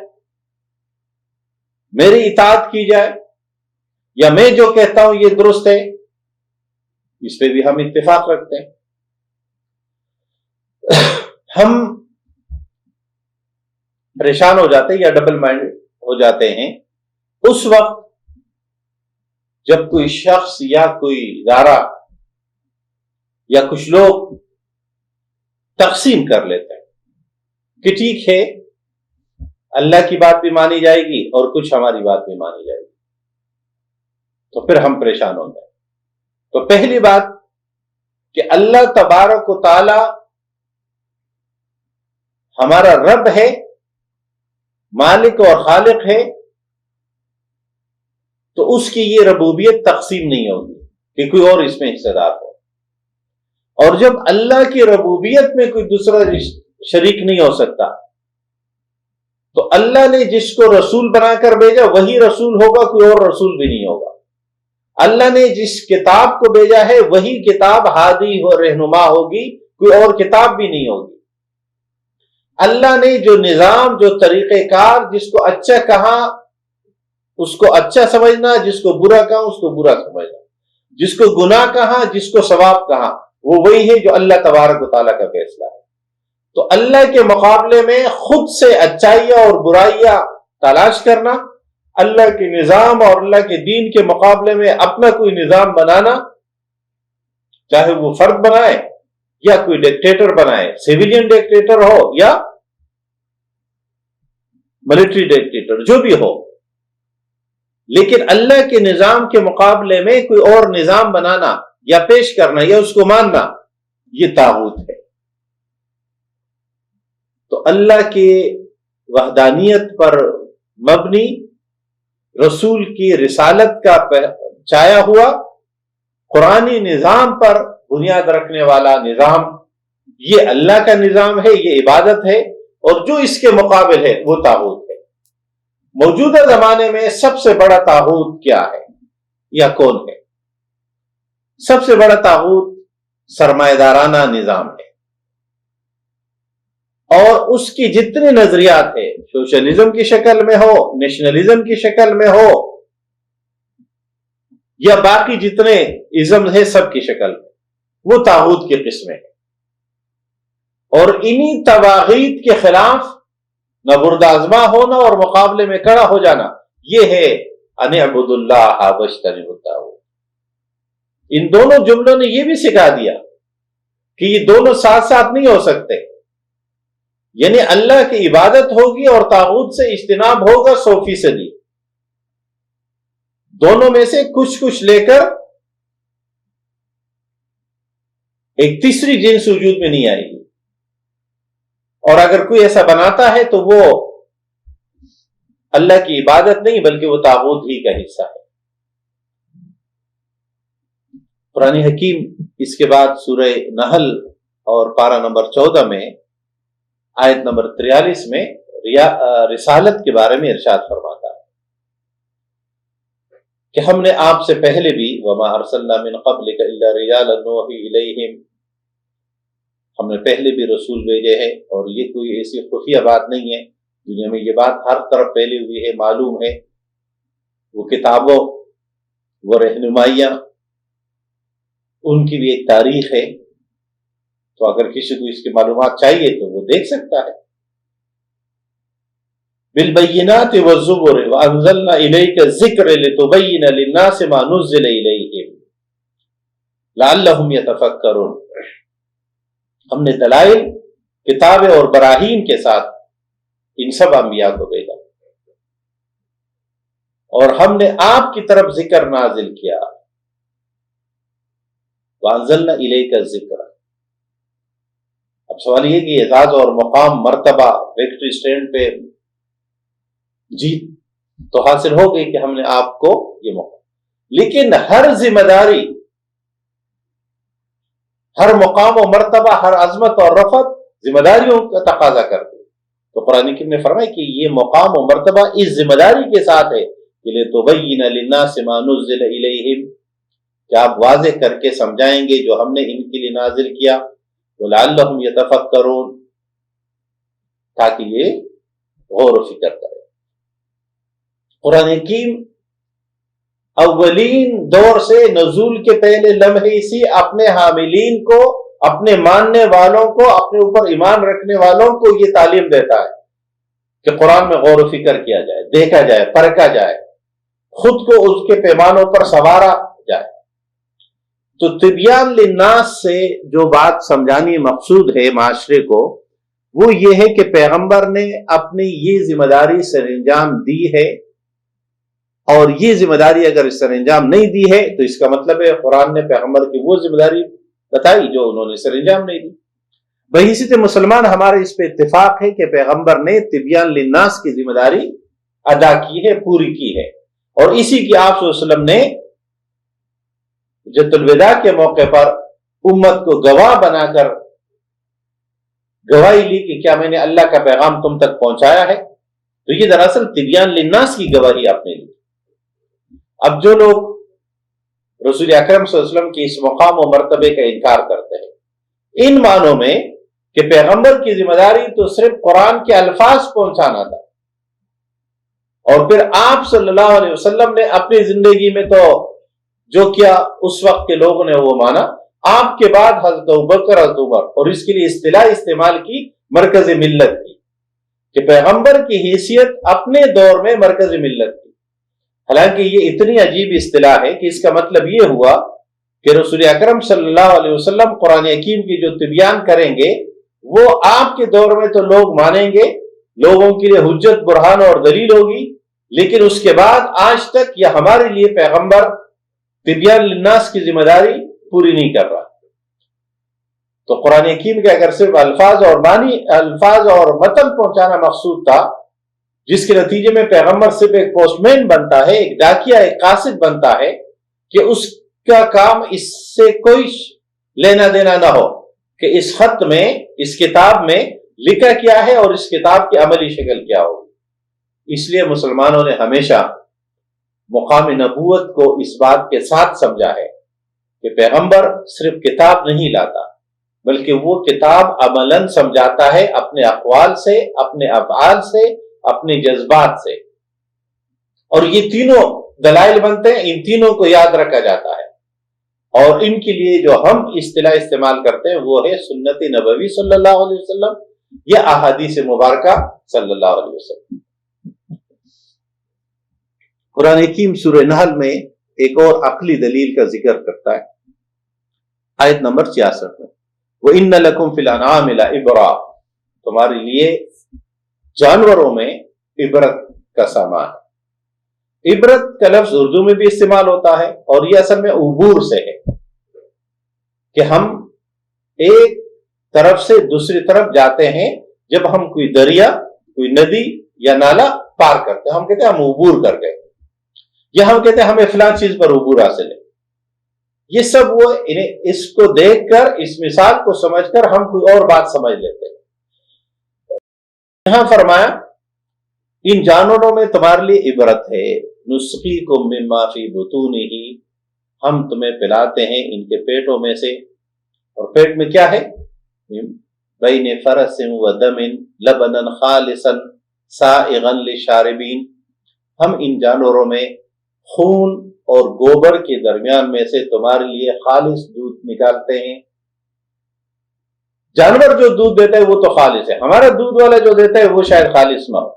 میری اطاعت کی جائے، یا میں جو کہتا ہوں یہ درست ہے، اس پہ بھی ہم اتفاق رکھتے ہیں. ہم پریشان ہو جاتے ہیں یا ڈبل مائنڈ ہو جاتے ہیں اس وقت جب کوئی شخص یا کوئی ادارہ یا کچھ لوگ تقسیم کر لیتے ہیں کہ ٹھیک ہے اللہ کی بات بھی مانی جائے گی اور کچھ ہماری بات بھی مانی جائے گی، تو پھر ہم پریشان ہوتے ہیں. تو پہلی بات کہ اللہ تبارک و تعالی ہمارا رب ہے، مالک اور خالق ہے، تو اس کی یہ ربوبیت تقسیم نہیں ہوگی کہ کوئی اور اس میں حصہ دار ہو. اور جب اللہ کی ربوبیت میں کوئی دوسرا شریک نہیں ہو سکتا تو اللہ نے جس کو رسول بنا کر بھیجا وہی رسول ہوگا، کوئی اور رسول بھی نہیں ہوگا. اللہ نے جس کتاب کو بھیجا ہے وہی کتاب ہادی اور رہنما ہوگی، کوئی اور کتاب بھی نہیں ہوگی. اللہ نے جو نظام، جو طریقہ کار، جس کو اچھا کہا اس کو اچھا سمجھنا، جس کو برا کہا اس کو برا سمجھنا، جس کو گناہ کہا جس کو ثواب کہا، وہ وہی ہے جو اللہ تبارک و تعالیٰ کا فیصلہ ہے. تو اللہ کے مقابلے میں خود سے اچھائیاں اور برائیاں تلاش کرنا، اللہ کے نظام اور اللہ کے دین کے مقابلے میں اپنا کوئی نظام بنانا، چاہے وہ فرد بنائے یا کوئی ڈکٹیٹر بنائے، سیویلین ڈکٹیٹر ہو یا ملٹری ڈکٹیٹر، جو بھی ہو، لیکن اللہ کے نظام کے مقابلے میں کوئی اور نظام بنانا یا پیش کرنا یا اس کو ماننا، یہ طاغوت ہے. تو اللہ کی وحدانیت پر مبنی، رسول کی رسالت کا چایا ہوا، قرآنی نظام پر بنیاد رکھنے والا نظام، یہ اللہ کا نظام ہے، یہ عبادت ہے، اور جو اس کے مقابل ہے وہ طاغوت ہے. موجودہ زمانے میں سب سے بڑا طاغوت کیا ہے یا کون ہے؟ سب سے بڑا طاغوت سرمایہ دارانہ نظام ہے، اور اس کی جتنے نظریات ہیں، سوشلزم کی شکل میں ہو، نیشنلزم کی شکل میں ہو، یا باقی جتنے ازم ہیں سب کی شکل میں، وہ طاغوت کی قسمیں ہیں. اور انہی طواغیت کے خلاف نہ بردازما ہونا اور مقابلے میں کھڑا ہو جانا، یہ ہے ان اعبدوا اللہ واجتنبوا الطاغوت. ان دونوں جملوں نے یہ بھی سکھا دیا کہ یہ دونوں ساتھ ساتھ نہیں ہو سکتے. یعنی اللہ کی عبادت ہوگی اور طاغوت سے اجتناب ہوگا 100%. دونوں میں سے کچھ لے کر ایک تیسری جنس وجود میں نہیں آئے گی، اور اگر کوئی ایسا بناتا ہے تو وہ اللہ کی عبادت نہیں بلکہ وہ طاغوت ہی کا حصہ ہے۔ قرآن حکیم اس کے بعد سورہ نحل اور پارہ نمبر 14 میں آیت نمبر 43 میں رسالت کے بارے میں ارشاد فرماتا ہے کہ ہم نے آپ سے پہلے بھی وما ارسلنا من قبلک الا رجالا نوحی الیہم، ہم نے پہلے بھی رسول بھیجے ہیں، اور یہ کوئی ایسی خفیہ بات نہیں ہے، دنیا میں یہ بات ہر طرف پھیلی ہوئی ہے، معلوم ہے، وہ کتابوں، وہ رہنمائیاں، ان کی بھی ایک تاریخ ہے، تو اگر کسی کو اس کی معلومات چاہیے تو وہ دیکھ سکتا ہے۔ بالبینات والزبر وانزلنا الیک الذکر لتبین للناس ما نزل الیہم لعلہم یتفکرون، ہم نے دلائل، کتابیں اور براہین کے ساتھ ان سب انبیاء کو بھیجا، اور ہم نے آپ کی طرف ذکر نازل کیا، وانزلنا الیک الذکر۔ اب سوال یہ کہ اعزاز اور مقام، مرتبہ، وکٹری سٹینڈ پہ جیت تو حاصل ہو گئی کہ ہم نے آپ کو یہ موقع، لیکن ہر ذمہ داری، ہر مقام و مرتبہ، ہر عظمت اور رفعت ذمہ داریوں کا تقاضا کرتے، تو قرآن کریم نے فرمایا کہ یہ مقام و مرتبہ اس ذمہ داری کے ساتھ ہے کہ لِتُبَيِّنَ لِلنَّاسِ مَا نُزِّلَ إِلَيْهِمْ، کہ آپ واضح کر کے سمجھائیں گے جو ہم نے ان کے لیے نازل کیا، وَلَعَلَّهُمْ يَتَفَكَّرُونَ، تاکہ یہ غور و فکر کریں۔ قرآن حکیم اولین دور سے نزول کے پہلے لمحے سے اپنے حاملین کو، اپنے ماننے والوں کو، اپنے اوپر ایمان رکھنے والوں کو یہ تعلیم دیتا ہے کہ قرآن میں غور و فکر کیا جائے، دیکھا جائے، پرکھا جائے، خود کو اس کے پیمانوں پر سنوارا جائے۔ تو تبیان للناس سے جو بات سمجھانی مقصود ہے معاشرے کو، وہ یہ ہے کہ پیغمبر نے اپنی یہ ذمہ داری سر انجام دی ہے، اور یہ ذمہ داری اگر سر انجام نہیں دی ہے تو اس کا مطلب ہے قرآن نے پیغمبر کی وہ ذمہ داری بتائی جو انہوں نے سر انجام نہیں دی۔ بحیثیت مسلمان ہمارے اس پہ اتفاق ہے کہ پیغمبر نے تبیان للناس کی ذمہ داری ادا کی ہے، پوری کی ہے، اور اسی کی آپ صلی اللہ علیہ وسلم نے حجۃ الوداع کے موقع پر امت کو گواہ بنا کر گواہی لی کہ کیا میں نے اللہ کا پیغام تم تک پہنچایا ہے، تو یہ دراصل تبیان للناس کی گواہی آپ نے لی۔ اب جو لوگ رسول اکرم صلی اللہ علیہ وسلم کی اس مقام و مرتبے کا انکار کرتے ہیں، ان معنوں میں کہ پیغمبر کی ذمہ داری تو صرف قرآن کے الفاظ پہنچانا تھا، اور پھر آپ صلی اللہ علیہ وسلم نے اپنی زندگی میں تو جو کیا اس وقت کے لوگوں نے وہ مانا، آپ کے بعد حضرت ابوبکر، حضرت عمر، اور اس کے لیے اصطلاح استعمال کی مرکز ملت کی، کہ پیغمبر کی حیثیت اپنے دور میں مرکز ملت کی۔ حالانکہ یہ اتنی عجیب اصطلاح ہے کہ اس کا مطلب یہ ہوا کہ رسول اکرم صلی اللہ علیہ وسلم قرآن حکیم کی جو تبیان کریں گے وہ آپ کے دور میں تو لوگ مانیں گے، لوگوں کے لیے حجت، برہان اور دلیل ہوگی، لیکن اس کے بعد آج تک یہ ہمارے لیے پیغمبر تبیان للناس کی ذمہ داری پوری نہیں کر رہا۔ تو قرآن حکیم کے اگر صرف الفاظ اور معنی، الفاظ اور متن پہنچانا مقصود تھا، جس کے نتیجے میں پیغمبر صرف ایک پوسٹ مین بنتا ہے، ایک ڈاکیا، ایک قاصد بنتا ہے، کہ اس کا کام اس سے کوئی لینا دینا نہ ہو کہ اس خط میں، اس کتاب میں لکھا کیا ہے اور اس کتاب کی عملی شکل کیا ہوگی۔ اس لیے مسلمانوں نے ہمیشہ مقام نبوت کو اس بات کے ساتھ سمجھا ہے کہ پیغمبر صرف کتاب نہیں لاتا بلکہ وہ کتاب عملاً سمجھاتا ہے، اپنے اقوال سے، اپنے افعال سے، اپنے جذبات سے، اور یہ تینوں دلائل بنتے ہیں، ان تینوں کو یاد رکھا جاتا ہے، اور ان کے لیے جو ہم اصطلاح استعمال کرتے ہیں وہ ہے سنت نبوی صلی اللہ علیہ وسلم یا احادیث مبارکہ صلی اللہ علیہ وسلم۔ قرآن حکیم سورہ نحل میں ایک اور عقلی دلیل کا ذکر کرتا ہے، آیت نمبر 66 میں، وَإِنَّ لَكُمْ فِي الْأَنْعَامِ لَعِبْرَةً، تمہارے لیے جانوروں میں عبرت کا سامان ہے۔ عبرت کا لفظ اردو میں بھی استعمال ہوتا ہے، اور یہ اصل میں عبور سے ہے کہ ہم ایک طرف سے دوسری طرف جاتے ہیں جب ہم کوئی دریا، کوئی ندی یا نالا پار کرتے ہیں، ہم کہتے ہیں ہم عبور کر گئے، یا ہم کہتے ہیں ہمیں فلاں چیز پر عبور حاصل ہے۔ یہ سب وہ اس کو دیکھ کر، اس مثال کو سمجھ کر ہم کوئی اور بات سمجھ لیتے ہیں۔ یہاں فرمایا ان جانوروں میں تمہارے لیے عبرت ہے، نسقیکم مما فی بطونہ، ہم تمہیں پلاتے ہیں ان کے پیٹوں میں سے، اور پیٹ میں کیا ہے؟ بین فرس و دم لبنا خالصا سائغا للشاربین، ہم ان جانوروں میں خون اور گوبر کے درمیان میں سے تمہارے لیے خالص دودھ نکالتے ہیں۔ جانور جو دودھ دیتا ہے وہ تو خالص ہے، ہمارا دودھ والا جو دیتا ہے وہ شاید خالص نہ ہو،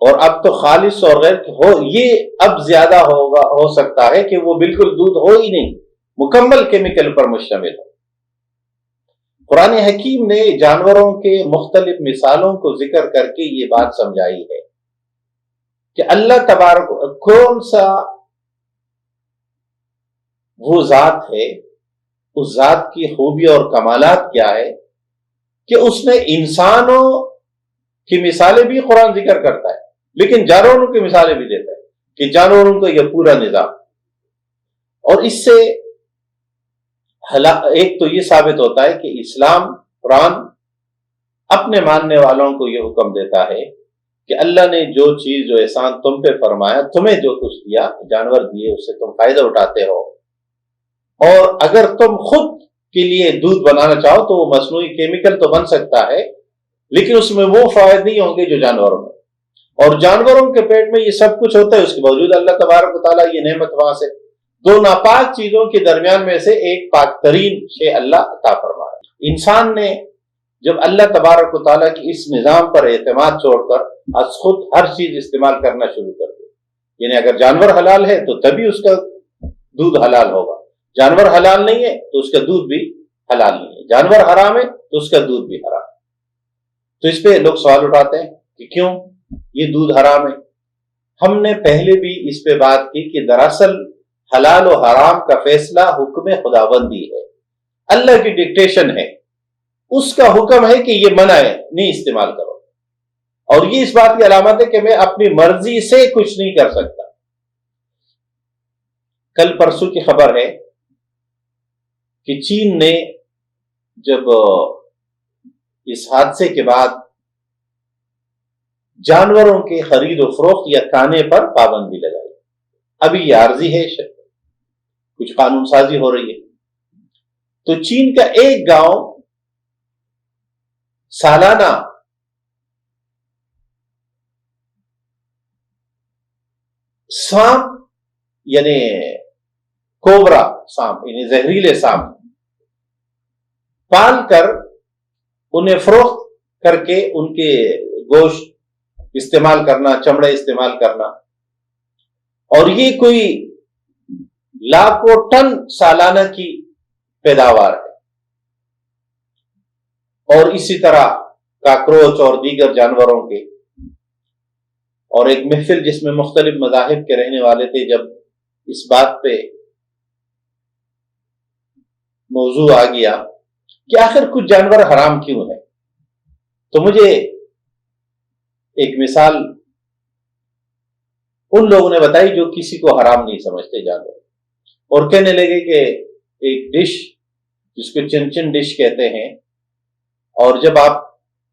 اور اب تو خالص اور غیر ہو، یہ اب زیادہ ہو سکتا ہے کہ وہ بالکل دودھ ہو ہی نہیں، مکمل کیمیکل پر مشتمل ہو۔ قرآن حکیم نے جانوروں کے مختلف مثالوں کو ذکر کر کے یہ بات سمجھائی ہے کہ اللہ تبارک کون سا وہ ذات ہے، اس ذات کی خوبی اور کمالات کیا ہے کہ اس نے انسانوں کی مثالیں بھی قرآن ذکر کرتا ہے، لیکن جانوروں کی مثالیں بھی دیتا ہے کہ جانوروں کا یہ پورا نظام۔ اور اس سے ایک تو یہ ثابت ہوتا ہے کہ اسلام، قرآن اپنے ماننے والوں کو یہ حکم دیتا ہے کہ اللہ نے جو چیز، جو احسان تم پہ فرمایا، تمہیں جو کچھ دیا، جانور دیے، اس سے تم فائدہ اٹھاتے ہو، اور اگر تم خود کے لیے دودھ بنانا چاہو تو وہ مصنوعی کیمیکل تو بن سکتا ہے، لیکن اس میں وہ فوائد نہیں ہوں گے جو جانوروں میں، اور جانوروں کے پیٹ میں یہ سب کچھ ہوتا ہے، اس کے باوجود اللہ تبارک و تعالیٰ یہ نعمت وہاں سے دو ناپاک چیزوں کے درمیان میں سے ایک پاک ترین شے اللہ عطا فرما رہا ہے۔ انسان نے جب اللہ تبارک و تعالیٰ کی اس نظام پر اعتماد چھوڑ کر از خود ہر چیز استعمال کرنا شروع کر دیا، یعنی اگر جانور حلال ہے تو تبھی اس کا دودھ حلال ہوگا، جانور حلال نہیں ہے تو اس کا دودھ بھی حلال نہیں ہے، جانور حرام ہے تو اس کا دودھ بھی حرام ہے۔ تو اس پہ لوگ سوال اٹھاتے ہیں کہ کیوں یہ دودھ حرام ہے؟ ہم نے پہلے بھی اس پہ بات کی کہ دراصل حلال و حرام کا فیصلہ حکم خداوندی ہے، اللہ کی ڈکٹیشن ہے، اس کا حکم ہے کہ یہ منع ہے، نہیں استعمال کرو، اور یہ اس بات کی علامت ہے کہ میں اپنی مرضی سے کچھ نہیں کر سکتا۔ کل پرسوں کی خبر ہے کہ چین نے جب اس حادثے کے بعد جانوروں کے خرید و فروخت یا کھانے پر پابندی لگائی، ابھی یہ عارضی ہے، کچھ قانون سازی ہو رہی ہے۔ تو چین کا ایک گاؤں سالانہ سانپ، یعنی کوبرا سانپ، یعنی زہریلے سانپ پال کر انہیں فروخت کر کے ان کے گوشت استعمال کرنا، چمڑے استعمال کرنا، اور یہ کوئی لاکھوں ٹن سالانہ کی پیداوار ہے۔ اور اسی طرح کاکروچ اور دیگر جانوروں کے، اور ایک محفل جس میں مختلف مذاہب کے رہنے والے تھے، جب اس بات پہ موضوع آ گیا کہ آخر کچھ جانور حرام کیوں ہے، تو مجھے ایک مثال ان لوگوں نے بتائی جو کسی کو حرام نہیں سمجھتے جانور، اور کہنے لگے کہ ایک ڈش جس کو چن چن ڈش کہتے ہیں، اور جب آپ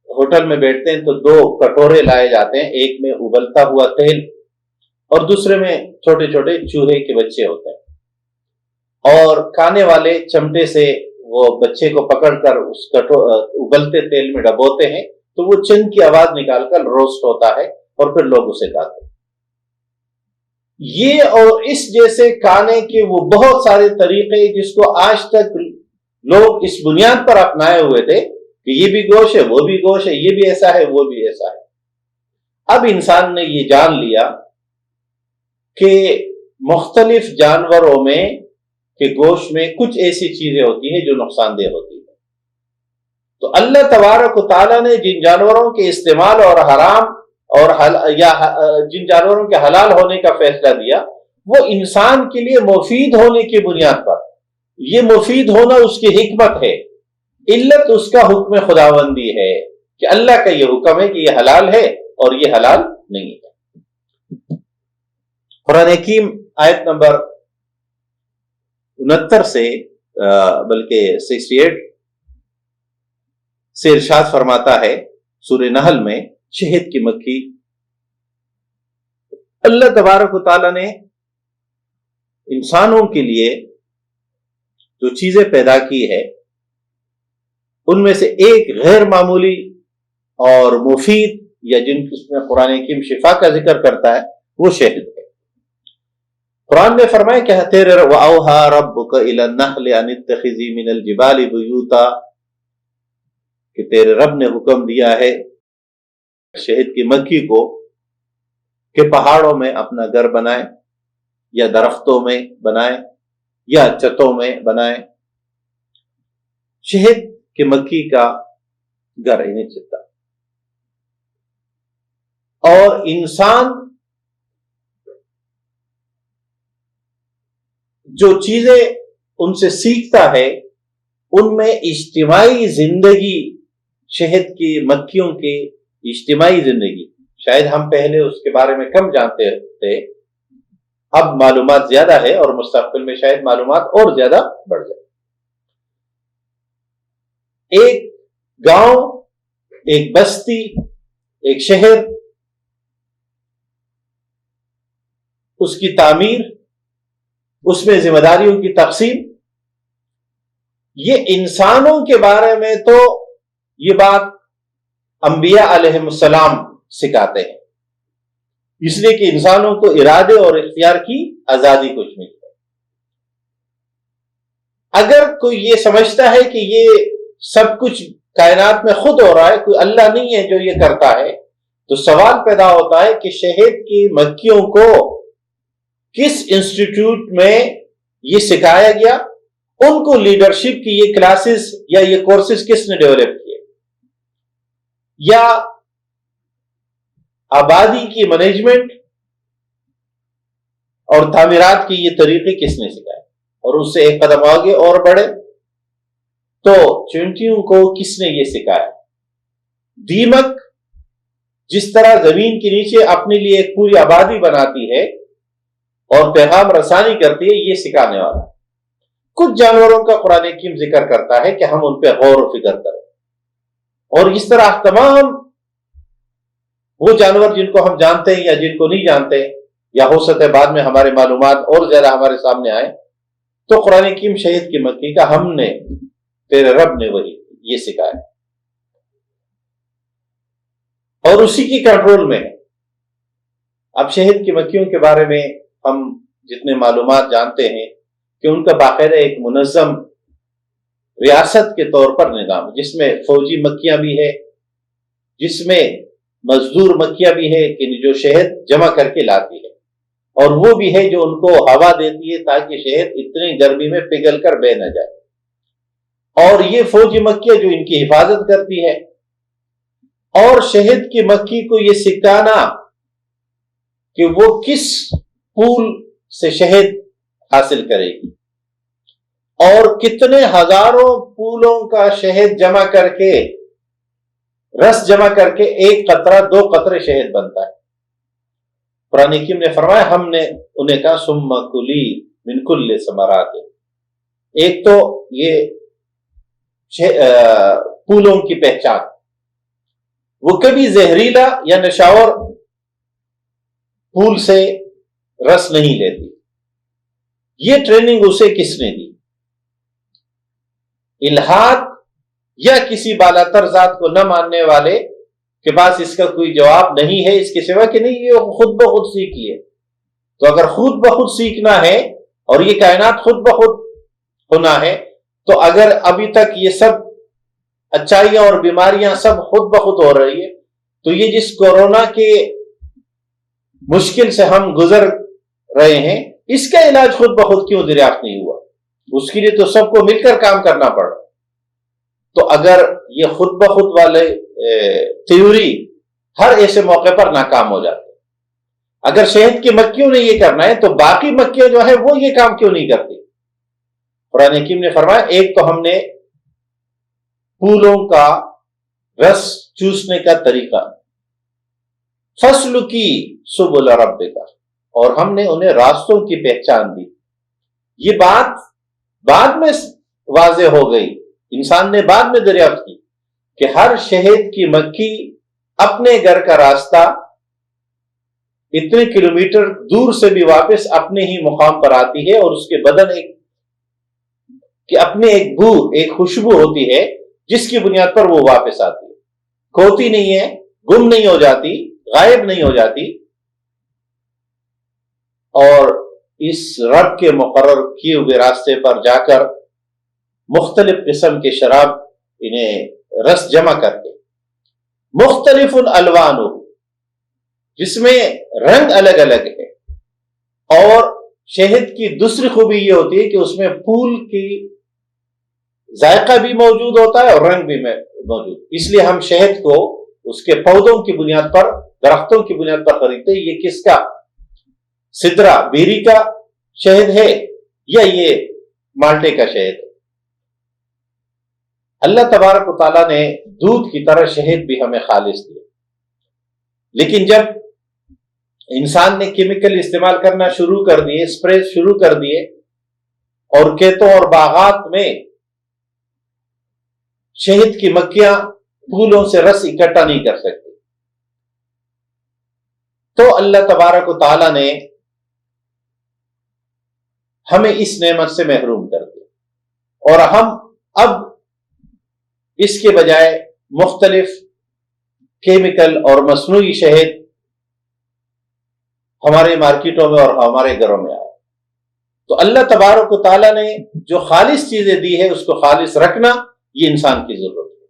ہوٹل میں بیٹھتے ہیں تو دو کٹورے لائے جاتے ہیں، ایک میں ابلتا ہوا تیل اور دوسرے میں چھوٹے چھوٹے چوہے کے بچے ہوتے ہیں، اور کھانے والے چمٹے سے وہ بچے کو پکڑ کر اس ابلتے تیل میں ڈبوتے ہیں تو وہ چن کی آواز نکال کر روسٹ ہوتا ہے، اور پھر لوگ اسے کھاتے ہیں۔ یہ اور اس جیسے کھانے کے وہ بہت سارے طریقے جس کو آج تک لوگ اس بنیاد پر اپنائے ہوئے تھے کہ یہ بھی گوشت ہے، وہ بھی گوشت ہے، یہ بھی ایسا ہے، وہ بھی ایسا ہے۔ اب انسان نے یہ جان لیا کہ مختلف جانوروں میں کہ گوشت میں کچھ ایسی چیزیں ہوتی ہیں جو نقصان دہ ہوتی ہیں، تو اللہ تبارک و تعالیٰ نے جن جانوروں کے استعمال اور حرام اور یا جن جانوروں کے حلال ہونے کا فیصلہ دیا، وہ انسان کے لیے مفید ہونے کی بنیاد پر یہ مفید ہونا اس کی حکمت ہے، علت اس کا حکم خداوندی ہے کہ اللہ کا یہ حکم ہے کہ یہ حلال ہے اور یہ حلال نہیں ہے۔ قرآن حکیم آیت نمبر 69 سے بلکہ 68 سے ارشاد فرماتا ہے سورہ نحل میں، شہد کی مکھی، اللہ تبارک و تعالیٰ نے انسانوں کے لیے جو چیزیں پیدا کی ہے ان میں سے ایک غیر معمولی اور مفید، یا جن میں قرآن حکیم شفا کا ذکر کرتا ہے، وہ شہد ہے۔ قرآن نے فرمایا کہ وَأَوْحَى رَبُّكَ إِلَى النَّخْلِ أَنِ اتَّخِذِي مِنَ الْجِبَالِ بُيُوتًا، کہ تیرے رب نے حکم دیا ہے شہد کی مکھی کو کہ پہاڑوں میں اپنا گھر بنائے، یا درختوں میں بنائے، یا چتوں میں بنائے۔ شہد کی مکھی کا گھر انہیں چتا، اور انسان جو چیزیں ان سے سیکھتا ہے ان میں اجتماعی زندگی، شہد کی مکھیوں کی اجتماعی زندگی، شاید ہم پہلے اس کے بارے میں کم جانتے تھے، اب معلومات زیادہ ہے اور مستقبل میں شاید معلومات اور زیادہ بڑھ جائے۔ ایک گاؤں، ایک بستی، ایک شہر، اس کی تعمیر، اس میں ذمہ داریوں کی تقسیم، یہ انسانوں کے بارے میں تو یہ بات انبیاء علیہ السلام سکھاتے ہیں، اس لیے کہ انسانوں کو ارادے اور اختیار کی آزادی کچھ ملی ہے۔ اگر کوئی یہ سمجھتا ہے کہ یہ سب کچھ کائنات میں خود ہو رہا ہے، کوئی اللہ نہیں ہے جو یہ کرتا ہے، تو سوال پیدا ہوتا ہے کہ شہد کی مکھیوں کو کس انسٹیٹیوٹ میں یہ سکھایا گیا، ان کو لیڈرشپ کی یہ کلاسز یا یہ کورسز کس نے ڈیولپ کیے، یا آبادی کی مینجمنٹ اور تعمیرات کی یہ طریقے کس نے سکھائے، اور اس سے ایک قدم آگے اور بڑھے تو چونٹیوں کو کس نے یہ سکھایا۔ دیمک جس طرح زمین کے نیچے اپنے لیے ایک پوری آبادی بناتی ہے اور پیغام رسانی کرتی ہے، یہ سکھانے والا۔ کچھ جانوروں کا قرآن حکیم ذکر کرتا ہے کہ ہم ان پہ غور و فکر کریں، اور اس طرح تمام وہ جانور جن کو ہم جانتے ہیں یا جن کو نہیں جانتے، یا ہو سکتا ہے بعد میں ہمارے معلومات اور زیادہ ہمارے سامنے آئے، تو قرآن حکیم شہد کی مکھی کا ہم نے، تیرے رب نے وہی یہ سکھایا، اور اسی کی کنٹرول میں ہے۔ اب شہد کی مکھیوں کے بارے میں ہم جتنے معلومات جانتے ہیں کہ ان کا باقاعدہ ایک منظم ریاست کے طور پر نظام، جس میں فوجی مکھیاں بھی ہے، جس میں مزدور مکھیاں بھی ہے کہ جو شہد جمع کر کے لاتی ہے، اور وہ بھی ہے جو ان کو ہوا دیتی ہے تاکہ شہد اتنی گرمی میں پگھل کر بہ نہ جائے، اور یہ فوجی مکھیاں جو ان کی حفاظت کرتی ہے، اور شہد کی مکھی کو یہ سکھانا کہ وہ کس پھول سے شہد حاصل کرے گی، اور کتنے ہزاروں پھولوں کا شہد جمع کر کے، رس جمع کر کے ایک قطرہ 2 قطرے شہد بنتا ہے۔ قرآن حکیم نے فرمایا، ہم نے انہیں کہا ثم کلی من کل ثمرات، ایک تو یہ پھولوں کی پہچان، وہ کبھی زہریلا یا نشاور پھول سے رس نہیں لیتی، یہ ٹریننگ اسے کس نے دی؟ الہاد یا کسی بالاتر ذات کو نہ ماننے والے کے پاس اس کا کوئی جواب نہیں ہے اس کے سوا کہ نہیں یہ خود بخود سیکھ لیے۔ تو اگر خود بخود سیکھنا ہے اور یہ کائنات خود بخود ہونا ہے، تو اگر ابھی تک یہ سب اچھائیاں اور بیماریاں سب خود بخود ہو رہی ہے، تو یہ جس کورونا کے مشکل سے ہم گزر رہے ہیں، اس کا علاج خود بخود کیوں دریافت نہیں ہوا؟ اس کے لیے تو سب کو مل کر کام کرنا پڑا۔ تو اگر یہ خود بخود والے تھیوری ہر ایسے موقع پر ناکام ہو جاتے، اگر شہد کی مکھیوں نے یہ کرنا ہے تو باقی مکھیاں جو ہے وہ یہ کام کیوں نہیں کرتی؟ قرآن حکیم نے فرمایا ایک تو ہم نے پھولوں کا رس چوسنے کا طریقہ، فصل کی سبل ربک، اور ہم نے انہیں راستوں کی پہچان دی. یہ بات بعد میں واضح ہو گئی، انسان نے بعد میں دریافت کی کہ ہر شہد کی مکھی اپنے گھر کا راستہ اتنے کلومیٹر دور سے بھی واپس اپنے ہی مقام پر آتی ہے، اور اس کے بدن اپنے ایک بو، ایک خوشبو ہوتی ہے جس کی بنیاد پر وہ واپس آتی ہے، کھوتی نہیں ہے، گم نہیں ہو جاتی، غائب نہیں ہو جاتی. اور اس رب کے مقرر کیے ہوئے راستے پر جا کر مختلف قسم کے شراب انہیں رس جمع کر کے مختلف الالوان، جس میں رنگ الگ الگ ہے. اور شہد کی دوسری خوبی یہ ہوتی ہے کہ اس میں پھول کی ذائقہ بھی موجود ہوتا ہے اور رنگ بھی موجود، اس لیے ہم شہد کو اس کے پودوں کی بنیاد پر، درختوں کی بنیاد پر خریدتے ہیں. یہ کس کا؟ سدرا بیری کا شہد ہے یا یہ مالٹے کا شہد ہے؟ اللہ تبارک و تعالیٰ نے دودھ کی طرح شہد بھی ہمیں خالص دیا، لیکن جب انسان نے کیمیکل استعمال کرنا شروع کر دیے، اسپرے شروع کر دیے، اور کھیتوں اور باغات میں شہد کی مکھیاں پھولوں سے رس اکٹھا نہیں کر سکتی، تو اللہ تبارک و تعالیٰ نے ہمیں اس نعمت سے محروم کر دیا، اور ہم اب اس کے بجائے مختلف کیمیکل اور مصنوعی شہد ہمارے مارکیٹوں میں اور ہمارے گھروں میں آئے. تو اللہ تبارک و تعالیٰ نے جو خالص چیزیں دی ہے اس کو خالص رکھنا یہ انسان کی ضرورت ہے.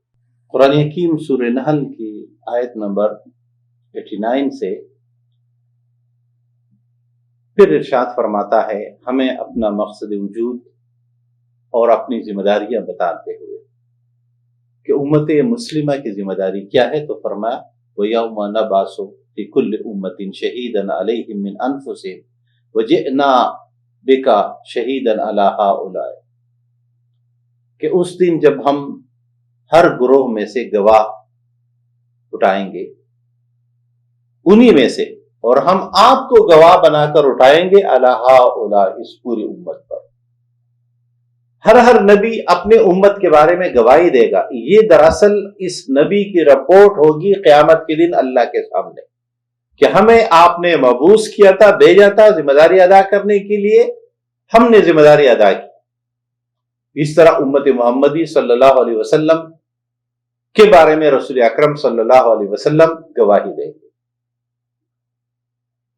قرآن حکیم سورہ نحل کی آیت نمبر 89 سے پھر ارشاد فرماتا ہے ہمیں اپنا مقصد وجود اور اپنی ذمہ داریاں بتاتے ہوئے کہ امت مسلمہ کی ذمہ داری کیا ہے. تو فرمایا وَيَوْمَ نَبْعَثُ فِي كُلِّ أُمَّةٍ شَهِيدًا عَلَيْهِمْ مِنْ أَنفُسِهِمْ وَجِئْنَا بِكَ شَهِيدًا عَلَىٰ هَؤُلَاءِ، کہ اس دن جب ہم ہر گروہ میں سے گواہ اٹھائیں گے انہی میں سے، اور ہم آپ کو گواہ بنا کر اٹھائیں گے عَلَىٰ هَؤُلَاءِ، اس پوری امت پر. ہر نبی اپنے امت کے بارے میں گواہی دے گا. یہ دراصل اس نبی کی رپورٹ ہوگی قیامت کے دن اللہ کے سامنے کہ ہمیں آپ نے مبعوث کیا تھا، بھیجا تھا ذمہ داری ادا کرنے کے لیے، ہم نے ذمہ داری ادا کی. اس طرح امت محمدی صلی اللہ علیہ وسلم کے بارے میں رسول اکرم صلی اللہ علیہ وسلم گواہی دیں گے.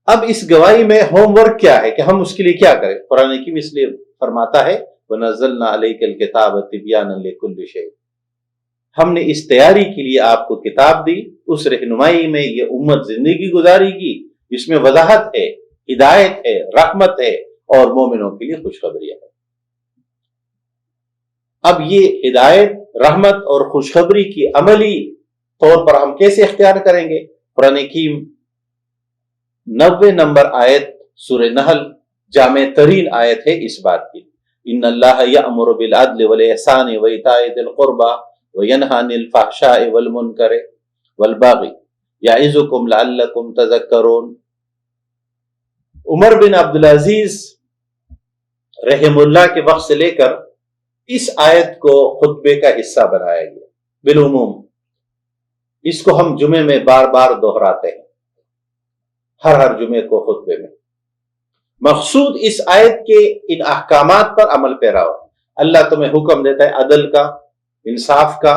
اب اس گواہی میں ہوم ورک کیا ہے کہ ہم اس کے لیے کیا کریں؟ قرآن حکیم اس لیے فرماتا ہے وَنَزَّلْنَا عَلَيْكَ الْكِتَابَ تِبْيَانًا لِكُلِّ شَيْءٍ، ہم نے اس تیاری کے لیے آپ کو کتاب دی، اس رہنمائی میں یہ امت زندگی گزارے گی، اس میں وضاحت ہے، ہدایت ہے، رحمت ہے، اور مومنوں کے لیے خوشخبری ہے. اب یہ ہدایت، رحمت اور خوشخبری کی عملی طور پر ہم کیسے اختیار کریں گے؟ قرآن حکیم 90 نمبر آیت سورہ نحل جامع ترین آیت ہے اس بات کی. ان اللہ یأمر بالعدل والاحسان وایتاء ذی القربى وینہی عن الفحشاء والمنکر والبغی یعظکم لعلکم تذکرون. عمر بن عبدالعزیز رحم اللہ کے وقت سے لے کر اس آیت کو خطبے کا حصہ بنایا گیا. بالعموم اس کو ہم جمعے میں بار بار دہراتے ہیں، ہر جمعے کو خطبے میں. مقصود اس آیت کے ان احکامات پر عمل پیرا ہو. اللہ تمہیں حکم دیتا ہے عدل کا، انصاف کا،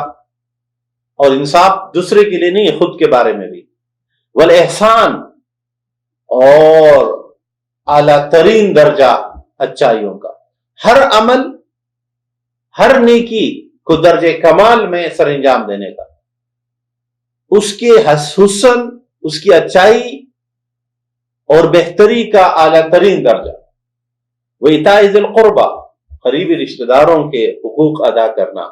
اور انصاف دوسرے کے لیے نہیں، خود کے بارے میں بھی. والاحسان، اور اعلیٰ ترین درجہ اچھائیوں کا. ہر عمل، ہر نیکی کو درجے کمال میں سر انجام دینے کا، اس کے حسن، اس کی اچائی اور بہتری کا اعلیٰ ترین درجہ. وَإِيتَاءِ ذِي الْقُرْبَى، قریبی رشتہ داروں کے حقوق ادا کرنا.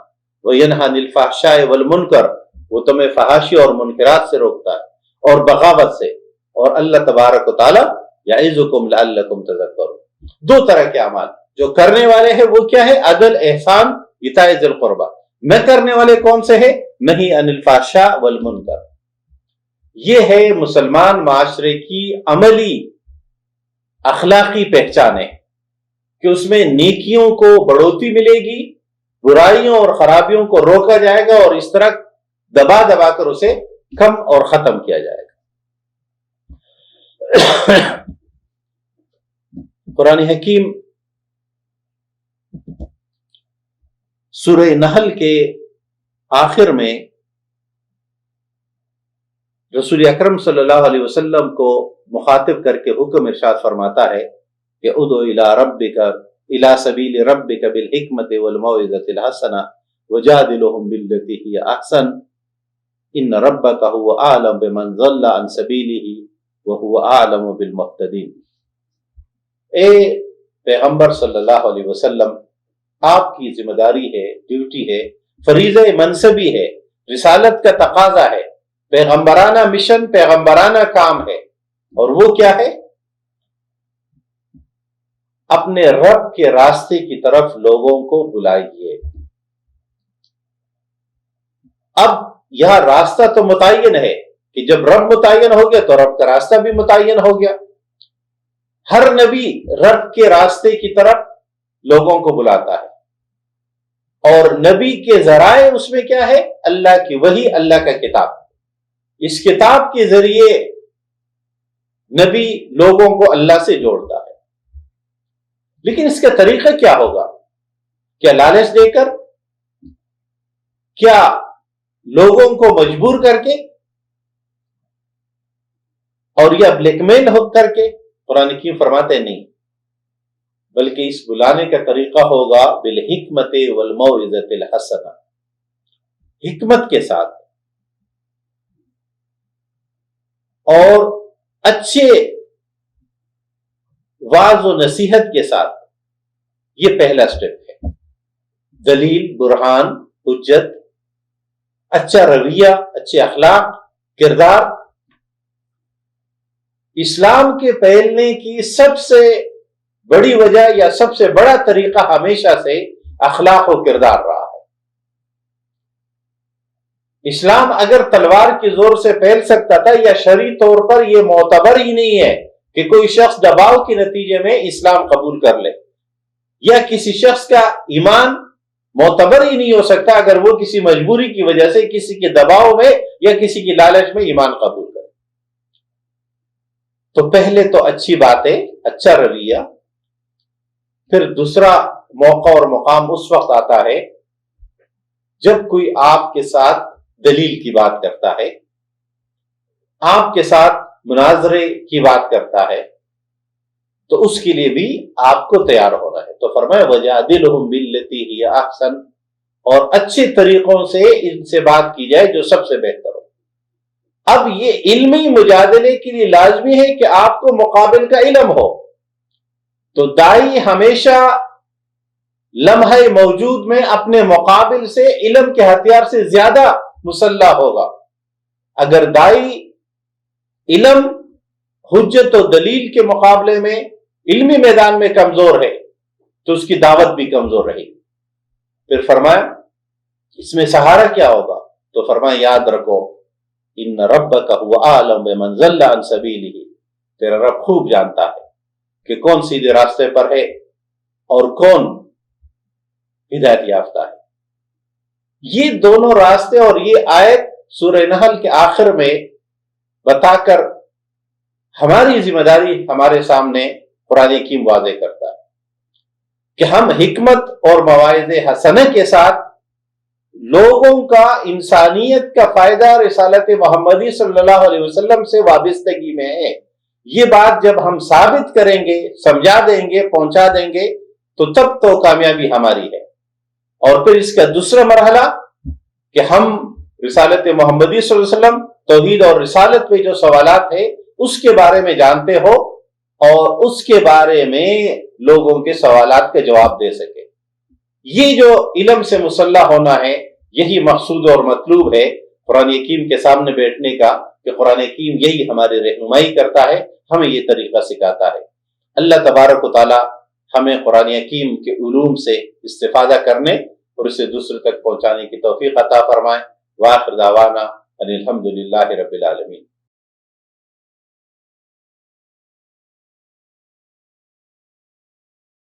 وَيَنْهَى عَنِ الْفَحْشَاءِ وَالْمُنْكَرِ، وہ تمہیں فحاشی اور منکرات سے روکتا ہے اور بغاوت سے. اور اللہ تبارک و تعالی یعظکم لعلکم تذکرون. دو طرح کے اعمال جو کرنے والے ہیں وہ کیا ہے؟ عدل، احسان، ایتاء ذی القربہ. نہ کرنے والے کون سے ہیں؟ نہی عن الفحشاء والمنکر. یہ ہے مسلمان معاشرے کی عملی اخلاقی پہچان ہے کہ اس میں نیکیوں کو بڑھوتی ملے گی، برائیوں اور خرابیوں کو روکا جائے گا، اور اس طرح دبا دبا کر اسے کم اور ختم کیا جائے گا. قرآن حکیم سورہ نحل کے آخر میں رسول اکرم صلی اللہ علیہ وسلم کو مخاطب کر کے حکم ارشاد فرماتا ہے کہ ادعو الی ربک الی سبیل ربک بالحکمت والموعظۃ الحسنہ وجادلہم باللتی ہی احسن ان ربک هو اعلم بمن ضل عن سبیلہ وهو اعلم بالمہتدین. اے پیغمبر صلی اللہ علیہ وسلم، آپ کی ذمہ داری ہے، ڈیوٹی ہے، فریضہ منصبی ہے، رسالت کا تقاضا ہے، پیغمبرانہ مشن، پیغمبرانہ کام ہے. اور وہ کیا ہے؟ اپنے رب کے راستے کی طرف لوگوں کو بلائیے. اب یہاں راستہ تو متعین ہے کہ جب رب متعین ہو گیا تو رب کا راستہ بھی متعین ہو گیا. ہر نبی رب کے راستے کی طرف لوگوں کو بلاتا ہے، اور نبی کے ذرائع اس میں کیا ہے؟ اللہ کی وحی، اللہ کا کتاب. اس کتاب کے ذریعے نبی لوگوں کو اللہ سے جوڑتا ہے. لیکن اس کا طریقہ کیا ہوگا؟ کیا لالچ دے کر؟ کیا لوگوں کو مجبور کر کے؟ اور یا بلیک میل ہو کر کے؟ قرآن کی فرماتے نہیں، بلکہ اس بلانے کا طریقہ ہوگا بالحکمت والموعظۃ الحسنہ، حکمت کے ساتھ اور اچھے واعظ و نصیحت کے ساتھ. یہ پہلا سٹیپ ہے. دلیل، برہان، حجت، اچھا رویہ، اچھے اخلاق، کردار. اسلام کے پھیلنے کی سب سے بڑی وجہ یا سب سے بڑا طریقہ ہمیشہ سے اخلاق و کردار رہا ہے. اسلام اگر تلوار کے زور سے پھیل سکتا تھا، یا شرعی طور پر یہ معتبر ہی نہیں ہے کہ کوئی شخص دباؤ کے نتیجے میں اسلام قبول کر لے، یا کسی شخص کا ایمان معتبر ہی نہیں ہو سکتا اگر وہ کسی مجبوری کی وجہ سے، کسی کے دباؤ میں یا کسی کی لالچ میں ایمان قبول کرے. تو پہلے تو اچھی باتیں، اچھا رویہ. پھر دوسرا موقع اور مقام اس وقت آتا ہے جب کوئی آپ کے ساتھ دلیل کی بات کرتا ہے، آپ کے ساتھ مناظرے کی بات کرتا ہے، تو اس کے لیے بھی آپ کو تیار ہونا ہے. تو فرمایا وَجَادِلْهُمْ بِالَّتِي هِيَ أَحْسَنُ، اور اچھے طریقوں سے ان سے بات کی جائے جو سب سے بہتر ہو. اب یہ علمی مجادلے کے لیے لازمی ہے کہ آپ کو مقابل کا علم ہو. تو دائی ہمیشہ لمحہ موجود میں اپنے مقابل سے علم کے ہتھیار سے زیادہ مسلح ہوگا. اگر دائی علم، حجت و دلیل کے مقابلے میں علمی میدان میں کمزور ہے تو اس کی دعوت بھی کمزور رہے گی. پھر فرمایا اس میں سہارا کیا ہوگا؟ تو فرمایا یاد رکھو ان ربک هو اعلم بمن ضل عن سبیلہ، تیرا رب خوب جانتا ہے کہ کون سیدھے راستے پر ہے اور کون ہدایت یافتہ ہے. یہ دونوں راستے اور یہ آیت سورہ نحل کے آخر میں بتا کر ہماری ذمہ داری ہمارے سامنے قرآن حکیم واضح کرتا ہے کہ ہم حکمت اور مواعظ حسنہ کے ساتھ لوگوں کا انسانیت کا فائدہ رسالت محمدی صلی اللہ علیہ وسلم سے وابستگی میں ہے. یہ بات جب ہم ثابت کریں گے، سمجھا دیں گے، پہنچا دیں گے، تو تب تو کامیابی ہماری ہے. اور پھر اس کا دوسرا مرحلہ کہ ہم رسالت محمدی صلی اللہ علیہ وسلم، توحید اور رسالت پہ جو سوالات ہیں اس کے بارے میں جانتے ہو اور اس کے بارے میں لوگوں کے سوالات کا جواب دے سکے. یہ جو علم سے مسلح ہونا ہے، یہی مقصود اور مطلوب ہے قرآن حکیم کے سامنے بیٹھنے کا، کہ قرآن حکیم یہی ہماری رہنمائی کرتا ہے، ہمیں یہ طریقہ سکھاتا ہے. اللہ تبارک و تعالی ہمیں قرآن حکیم کے علوم سے استفادہ کرنے اور اسے دوسرے تک پہنچانے کی توفیق عطا فرمائے۔ وآخر دعوانا ان الحمد للہ رب العالمین۔